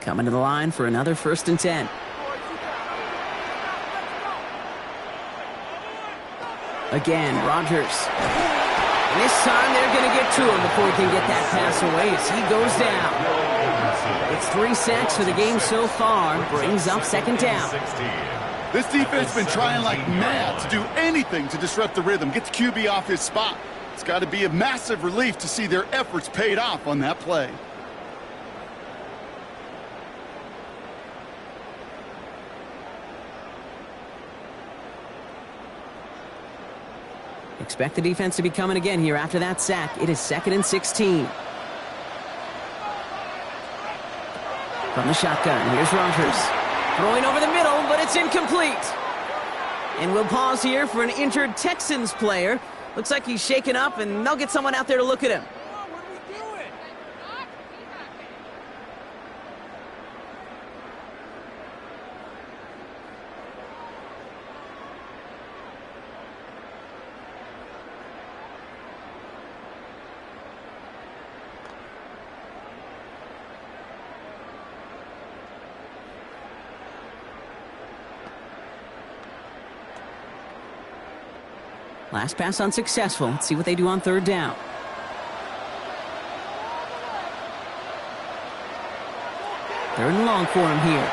Coming to the line for another 1st and 10. Again, Rodgers. And this time they're going to get to him before he can get that pass away as he goes down. It's 3 sacks for the game so far. Brings up 2nd down.
This defense has been trying like mad to do anything to disrupt the rhythm, get the QB off his spot. It's got to be a massive relief to see their efforts paid off on that play.
Expect the defense to be coming again here after that sack. It is 2nd and 16. From the shotgun, here's Rodgers. Throwing over the middle, but it's incomplete. And we'll pause here for an injured Texans player. Looks like he's shaken up, and they'll get someone out there to look at him. Last pass unsuccessful. Let's see what they do on 3rd down. Third and long for him here.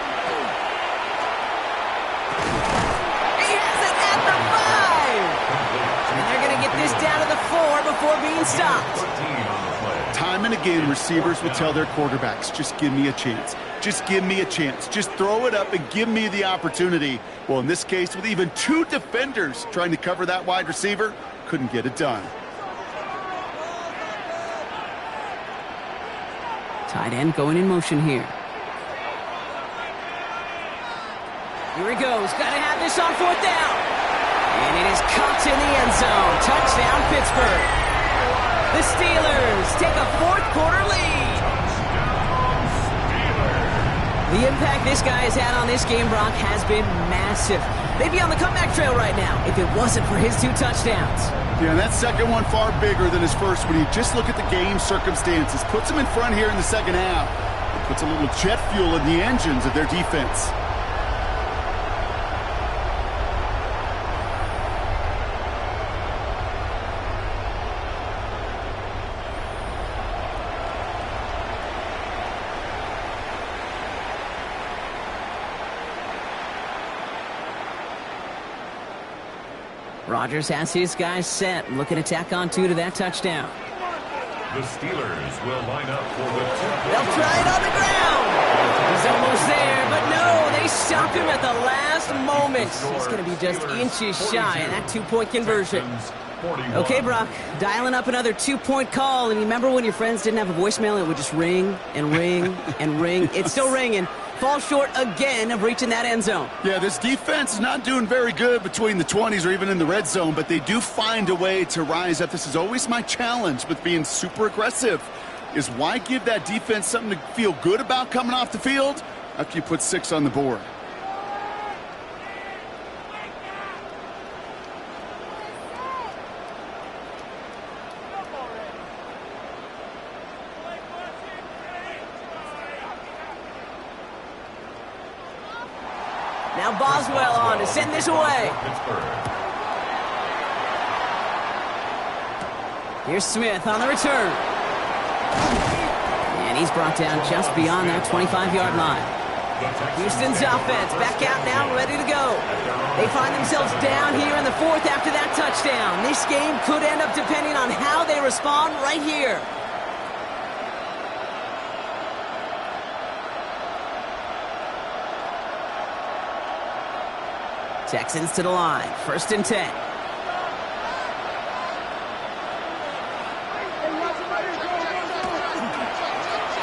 He has it at the 5! And they're going to get this down to the 4 before being stopped.
Time time and again, receivers will tell their quarterbacks, just give me a chance. Just give me a chance. Just throw it up and give me the opportunity. Well, in this case, with even two defenders trying to cover that wide receiver, couldn't get it done.
Tight end going in motion here. Here he goes. Got to have this on 4th down. And it is caught in the end zone. Touchdown, Pittsburgh. The Steelers take a 4th quarter lead. The impact this guy has had on this game, Brock, has been massive. They'd be on the comeback trail right now if it wasn't for his 2 touchdowns.
Yeah, and that second one far bigger than his first when you just look at the game circumstances. Puts him in front here in the second half. It puts a little jet fuel in the engines of their defense.
Rodgers has his guys set. Looking to tack on 2 to that touchdown.
The Steelers will line up for the 2.
They'll try it on the ground. He's almost there, but no, they stop him at the last moment. He's going to be just inches shy of that 2-point conversion. Okay, Brock, dialing up another 2-point call. And you remember when your friends didn't have a voicemail? It would just ring and ring and ring. It's still ringing. Fall short again of reaching that end zone.
Yeah, this defense is not doing very good between the 20s or even in the red zone, but they do find a way to rise up. This is always my challenge with being super aggressive, is why give that defense something to feel good about coming off the field after you put 6 on the board?
Now Boswell on to send this away. Here's Smith on the return. And he's brought down just beyond that 25-yard line. Houston's offense back out now, ready to go. They find themselves down here in the 4th after that touchdown. This game could end up depending on how they respond right here. Texans to the line. 1st and 10.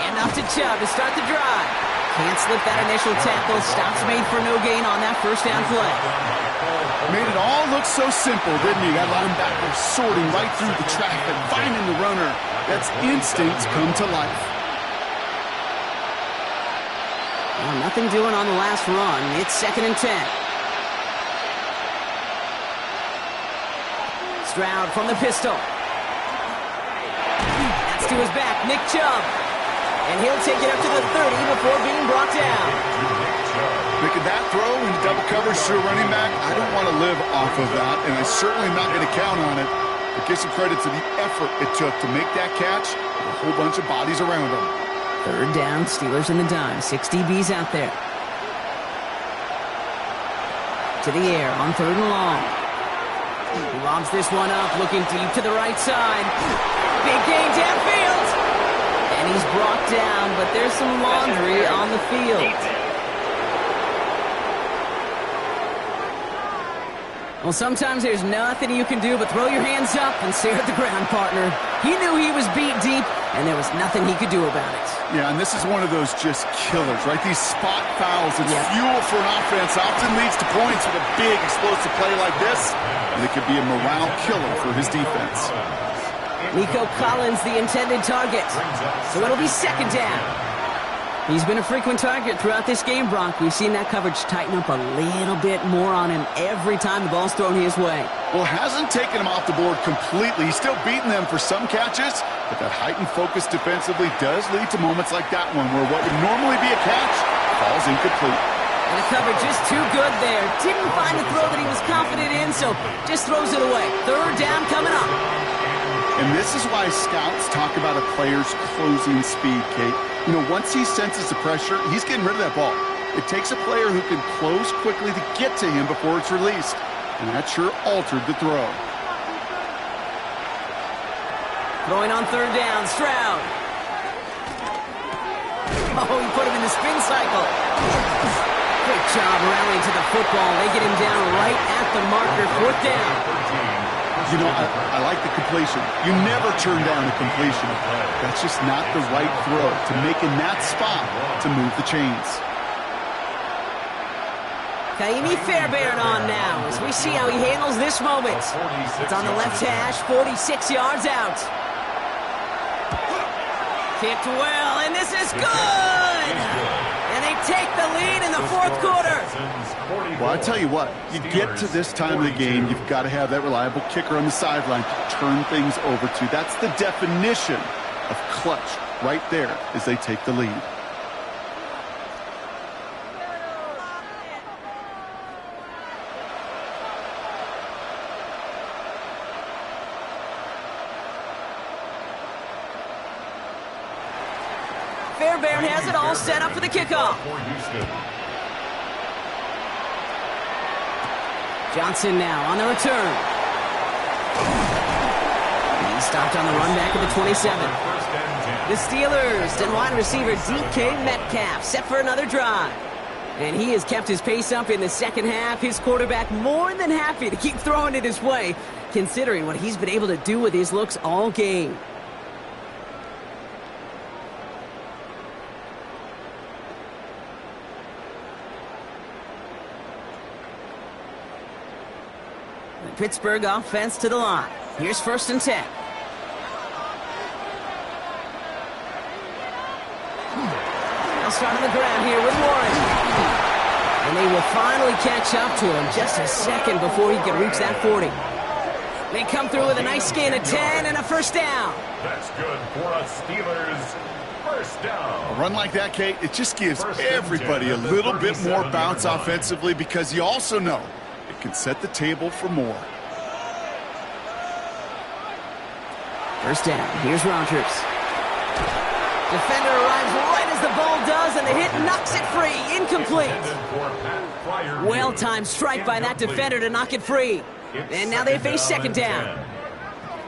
And off to Chubb to start the drive. Can't slip that initial tackle. Stops made for no gain on that 1st down play.
Made it all look so simple, didn't he? That linebacker sorting right through the traffic, finding the runner. That's instincts come to life.
Well, nothing doing on the last run. It's 2nd and 10. Stroud from the pistol. That's to his back, Nick Chubb. And he'll take it up to the 30 before being brought down.
Making that throw into double coverage to a running back, I don't want to live off of that, and I'm certainly not going to count on it. But give some credit to the effort it took to make that catch with a whole bunch of bodies around him.
3rd down, Steelers in the dime. 6 DBs out there. To the air on 3rd and long. He lobs this one up, looking deep to the right side. Big gain downfield. And he's brought down, but there's some laundry on the field. Well, sometimes there's nothing you can do but throw your hands up and stare at the ground, partner. He knew he was beat deep, and there was nothing he could do about it.
Yeah, and this is one of those just killers, right? These spot fouls, it's fuel for an offense, often leads to points with a big explosive play like this, and it could be a morale killer for his defense.
Nico Collins, the intended target, so it'll be 2nd down. He's been a frequent target throughout this game, Brock. We've seen that coverage tighten up a little bit more on him every time the ball's thrown his way.
Well, hasn't taken him off the board completely. He's still beating them for some catches, but that heightened focus defensively does lead to moments like that one where what would normally be a catch falls incomplete.
And the coverage just too good there. Didn't find the throw that he was confident in, so just throws it away. 3rd down coming up.
And this is why scouts talk about a player's closing speed, Kate. You know, once he senses the pressure, he's getting rid of that ball. It takes a player who can close quickly to get to him before it's released. And that sure altered the throw.
Throwing on 3rd down, Stroud. Oh, he put him in the spin cycle. Great job rallying to the football. They get him down right at the marker. 4th down.
You know, I like the completion. You never turn down a completion. That's just not the right throw to make in that spot to move the chains.
Kaimi Fairbairn on now as we see how he handles this moment. It's on the left hash, 46 yards out. Kicked well, and this is good! And they take the lead in the 4th quarter.
Well, I tell you what, you get to this time of the game, you've got to have that reliable kicker on the sideline to turn things over to. That's the definition of clutch right there as they take the lead.
Fairbairn has it all set up for the kickoff. Johnson now on the return. He's stopped on the run back at the 27. The Steelers and wide receiver DK Metcalf set for another drive. And he has kept his pace up in the second half. His quarterback more than happy to keep throwing it his way, considering what he's been able to do with his looks all game. Pittsburgh offense to the line. Here's 1st and 10. They'll start on the ground here with Warren. And they will finally catch up to him just a second before he can reach that 40. They come through with a nice gain of 10 and a 1st down.
That's good for a Steelers 1st down.
A run like that, Kate, it just gives everybody a little bit more bounce offensively because you also know it can set the table for more.
1st down. Here's Rodgers. Defender arrives right as the ball does, and the hit knocks it free. Incomplete. Well-timed strike by that defender to knock it free. And now they face 2nd down.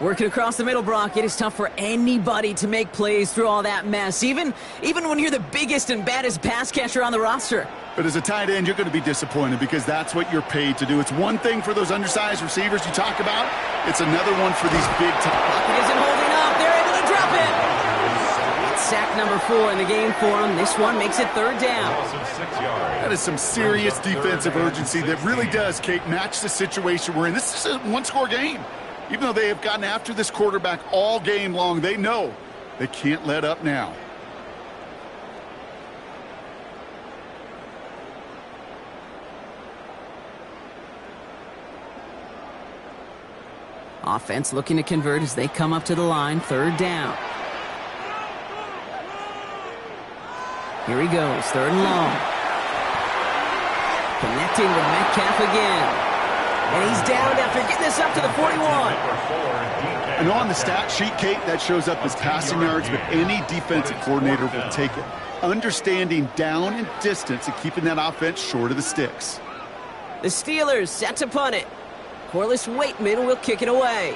Working across the middle, Brock, it is tough for anybody to make plays through all that mess, even when you're the biggest and baddest pass catcher on the roster.
But as a tight end, you're going to be disappointed because that's what you're paid to do. It's one thing for those undersized receivers you talk about. It's another one for these big time.
Pocket isn't holding up. They're able to drop it. It's sack number 4 in the game for him. This one makes it 3rd down.
That is some serious defensive urgency that really does, Kate, match the situation we're in. This is a one-score game. Even though they have gotten after this quarterback all game long, they know they can't let up now.
Offense looking to convert as they come up to the line. 3rd down. Here he goes. 3rd and long. Connecting with Metcalf again. And he's down after getting this up to the 41.
And on the stat sheet, Kate, that shows up as passing yards, but any defensive coordinator will take it. Understanding down and distance and keeping that offense short of the sticks.
The Steelers set to punt it. Corliss Waitman will kick it away.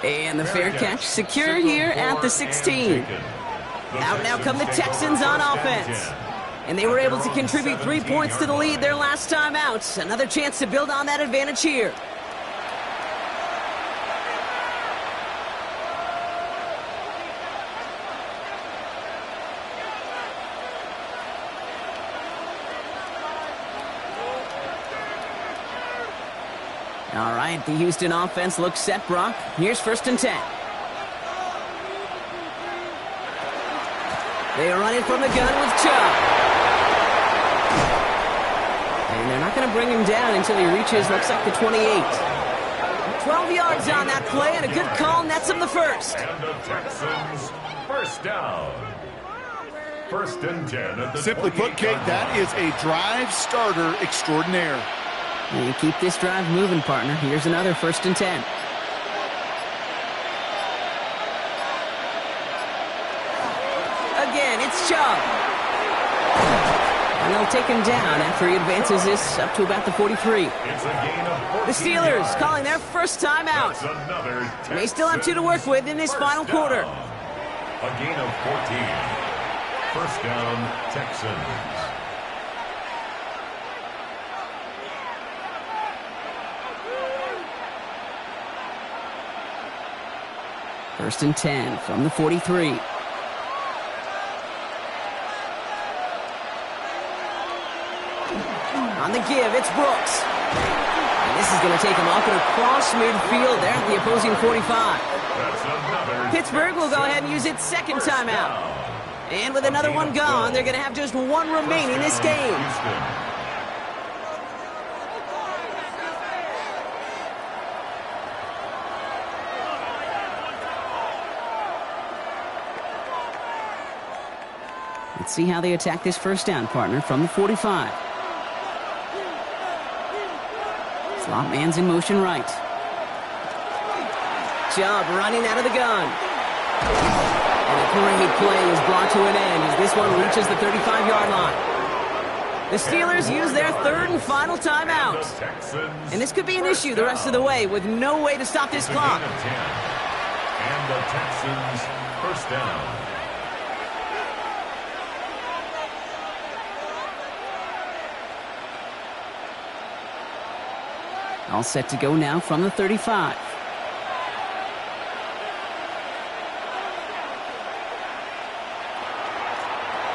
And the fair catch secure here at the 16. Out now come the Texans on offense. And they were able to contribute 3 points to the lead their last time out. Another chance to build on that advantage here. All right, the Houston offense looks set, Brock. Here's 1st and 10. They are running from the gun with Chubb. And they're not going to bring him down until he reaches, looks like the 28. 12 yards on that play, and a good call nets him the 1st.
And the Texans 1st down. 1st and 10 at the
Simply put, Kate, that is a drive starter extraordinaire.
And you keep this drive moving, partner. Here's another 1st and 10. Again, it's Chubb. And And they'll take him down after he advances this up to about the 43.
It's a gain of 14
The Steelers
yards.
calling their first time out.
That's another
They still have 2 to work with in this
Texans
final
first
quarter.
down. A gain of 14. First down, Texans.
First and 10 from the 43. On the give, it's Brooks. And this is going to take him up and across midfield there at the opposing 45.
That's another
Pittsburgh will go ahead and use its second timeout. And with another one gone, they're going to have just one remaining this game.
Houston.
Let's see how they attack this first down, partner, from the 45. Slot man's in motion right. Chubb running out of the gun. And a great play is brought to an end as this one reaches the 35-yard line. The Steelers use their third and final timeout.
The Texans
And this could be an issue the rest of the way with no way to stop this
It's a
clock.
gain of 10. And the Texans first down.
All set to go now from the 35.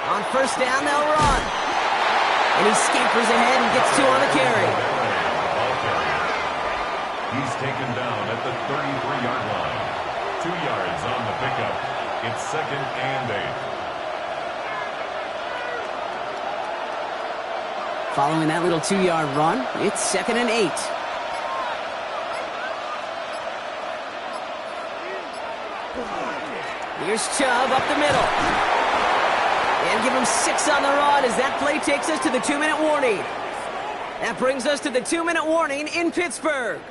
On first down, they'll run. And he scampers ahead and gets 2 on the carry.
Ball carrier. He's taken down at the 33-yard line. 2 yards on the pickup. It's second and 8.
Following that little 2-yard run, it's second and 8. Here's Chubb up the middle. And give him 6 on the run as that play takes us to the 2-minute warning. That brings us to the 2-minute warning in Pittsburgh.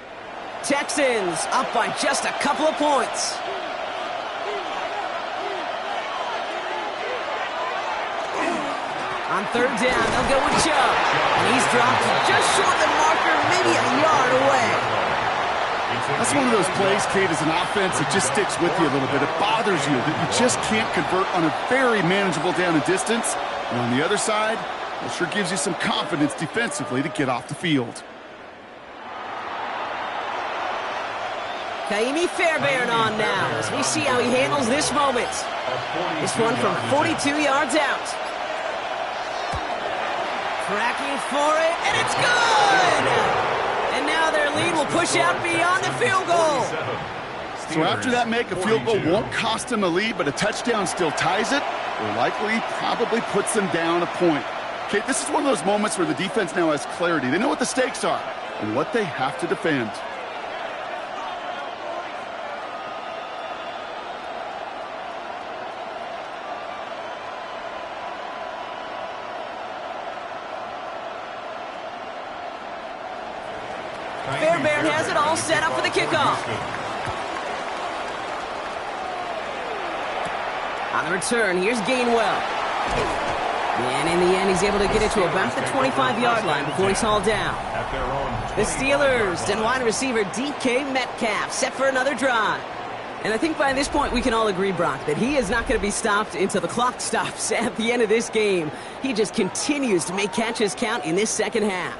Texans up by just a couple of points. On third down, they'll go with Chubb. And he's dropped just short of the marker, maybe a yard away.
That's one of those plays, Kate, as an offense, it just sticks with you a little bit. It bothers you that you just can't convert on a very manageable down and distance. And on the other side, it sure gives you some confidence defensively to get off the field.
Kaimi Fairbairn on now as we see how he handles this moment. This one from 42 yards out. Tracking for it, and it's good! And now their lead will push out beyond the field goal.
So after that make, a field goal won't cost them a lead, but a touchdown still ties it, or likely probably puts them down a point. Kate, this is one of those moments where the defense now has clarity. They know what the stakes are and what they have to defend.
Fairbairn has it all set up for the kickoff. On the return, here's Gainwell. And in the end, he's able to get it to about the 25-yard line before he's hauled down. The Steelers and wide receiver DK Metcalf set for another drive. And I think by this point we can all agree, Brock, that he is not going to be stopped until the clock stops at the end of this game. He just continues to make catches count in this second half.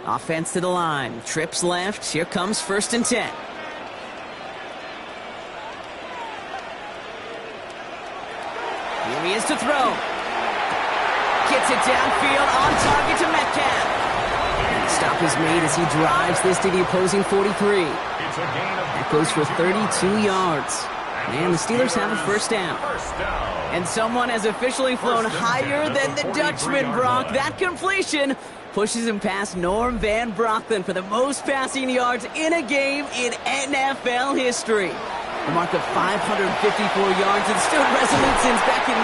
Offense to the line. Trips left. Here comes first and 10. Here he is to throw. Gets it downfield on target to Metcalf. Stop is made as he drives this to the opposing 43. That goes for 32 yards. And the Steelers have a first down. And someone has officially flown higher than the Dutchman, Brock. That completion pushes him past Norm Van Brocklin for the most passing yards in a game in NFL history. A mark of 554 yards and stood resolute since back in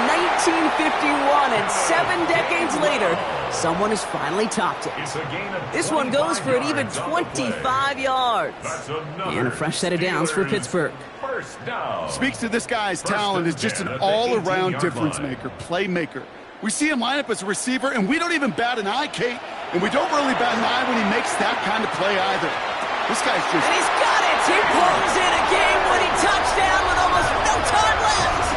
1951, and 7 decades later, Someone has finally topped it.
It's a gain of
This one goes for an even
yards on the play.
25 yards.
That's another
And a fresh set of downs for
Steelers
Pittsburgh.
First down.
Speaks to this guy's
First
talent
and
as just
10
an
at the
all-around
18-yard
difference
line.
maker, playmaker. We see him line up as a receiver, and we don't even bat an eye, Kate. And we don't really bat an eye when he makes that kind of play either. This guy's just...
And he's got it. He pulls in a game-winning touchdown with almost no time left.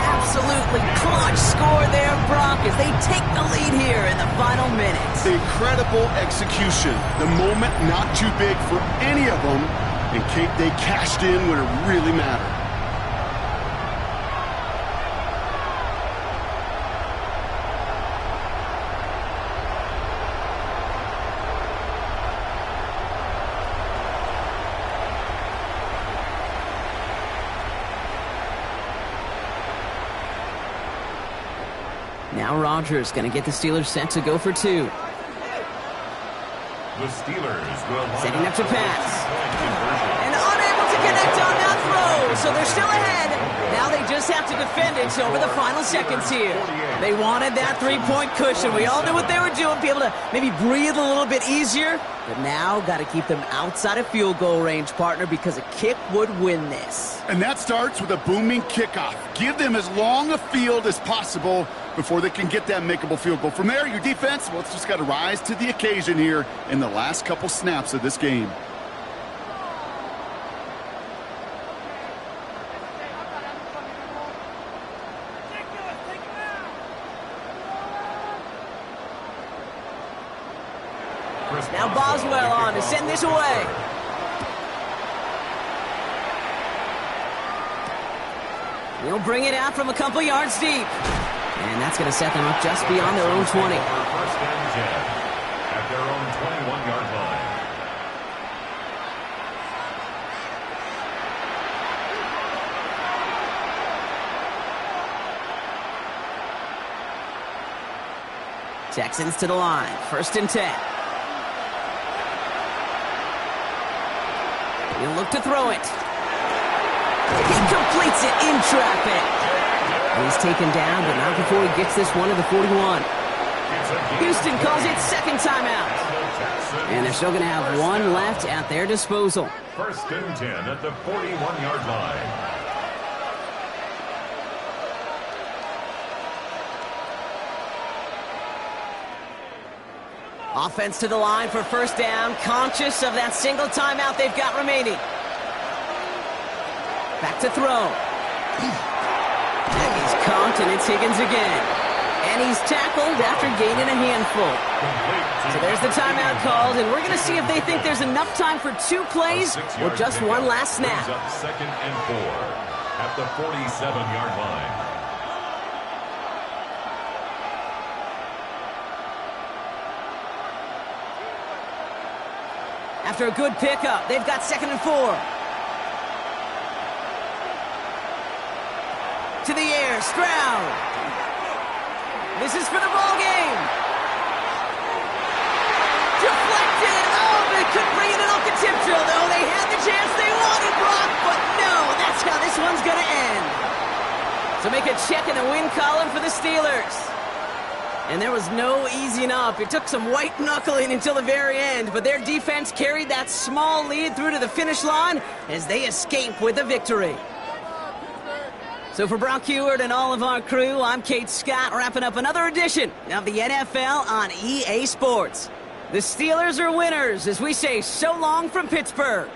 Absolutely clutch score there, Brock, as they take the lead here in the final minutes.
The incredible execution. The moment not too big for any of them. And Kate, they cashed in when it really mattered.
Now Rodgers going to get the Steelers set to go for two.
The Steelers will
Setting up to pass.
conversion.
And unable to connect on that throw, so they're still ahead. Now they just have to defend it over the final seconds here. They wanted that three-point cushion. We all knew what they were doing, be able to maybe breathe a little bit easier. But now got to keep them outside of field goal range, partner, because a kick would win this.
And that starts with a booming kickoff. Give them as long a field as possible before they can get that makeable field goal. From there, your defense, well, it's just got to rise to the occasion here in the last couple snaps of this game.
Now Boswell on to send this away. He'll bring it out from a couple yards deep. And that's going to set them up just beyond their own 20.
First and 10 at their own 21-yard line.
Texans to the line. First and 10. He'll look to throw it. He completes it in traffic. And he's taken down, but not before he gets this one to the 41. Houston calls it second timeout. And they're still going to have one left at their disposal.
First and 10 at the 41-yard line.
Offense to the line for first down, conscious of that single timeout they've got remaining. Back to throw. And he's caught, and it's Higgins again. And he's tackled after gaining a handful. So there's the timeout called, and we're going to see if they think there's enough time for two plays or just one last snap.
Up second and 4 at the 47-yard line.
After a good pickup, they've got second and 4. To the air, Stroud. This is for the ball game. Deflected. Oh, they couldn't bring it in off the tip drill, though. They had the chance they wanted, Brock, but no, that's how this one's going to end. So make a check in the win column for the Steelers. And there was no easing up. It took some white knuckling until the very end, but their defense carried that small lead through to the finish line as they escape with the victory. So for Brock Heward and all of our crew, I'm Kate Scott, wrapping up another edition of the NFL on EA Sports. The Steelers are winners as we say so long from Pittsburgh.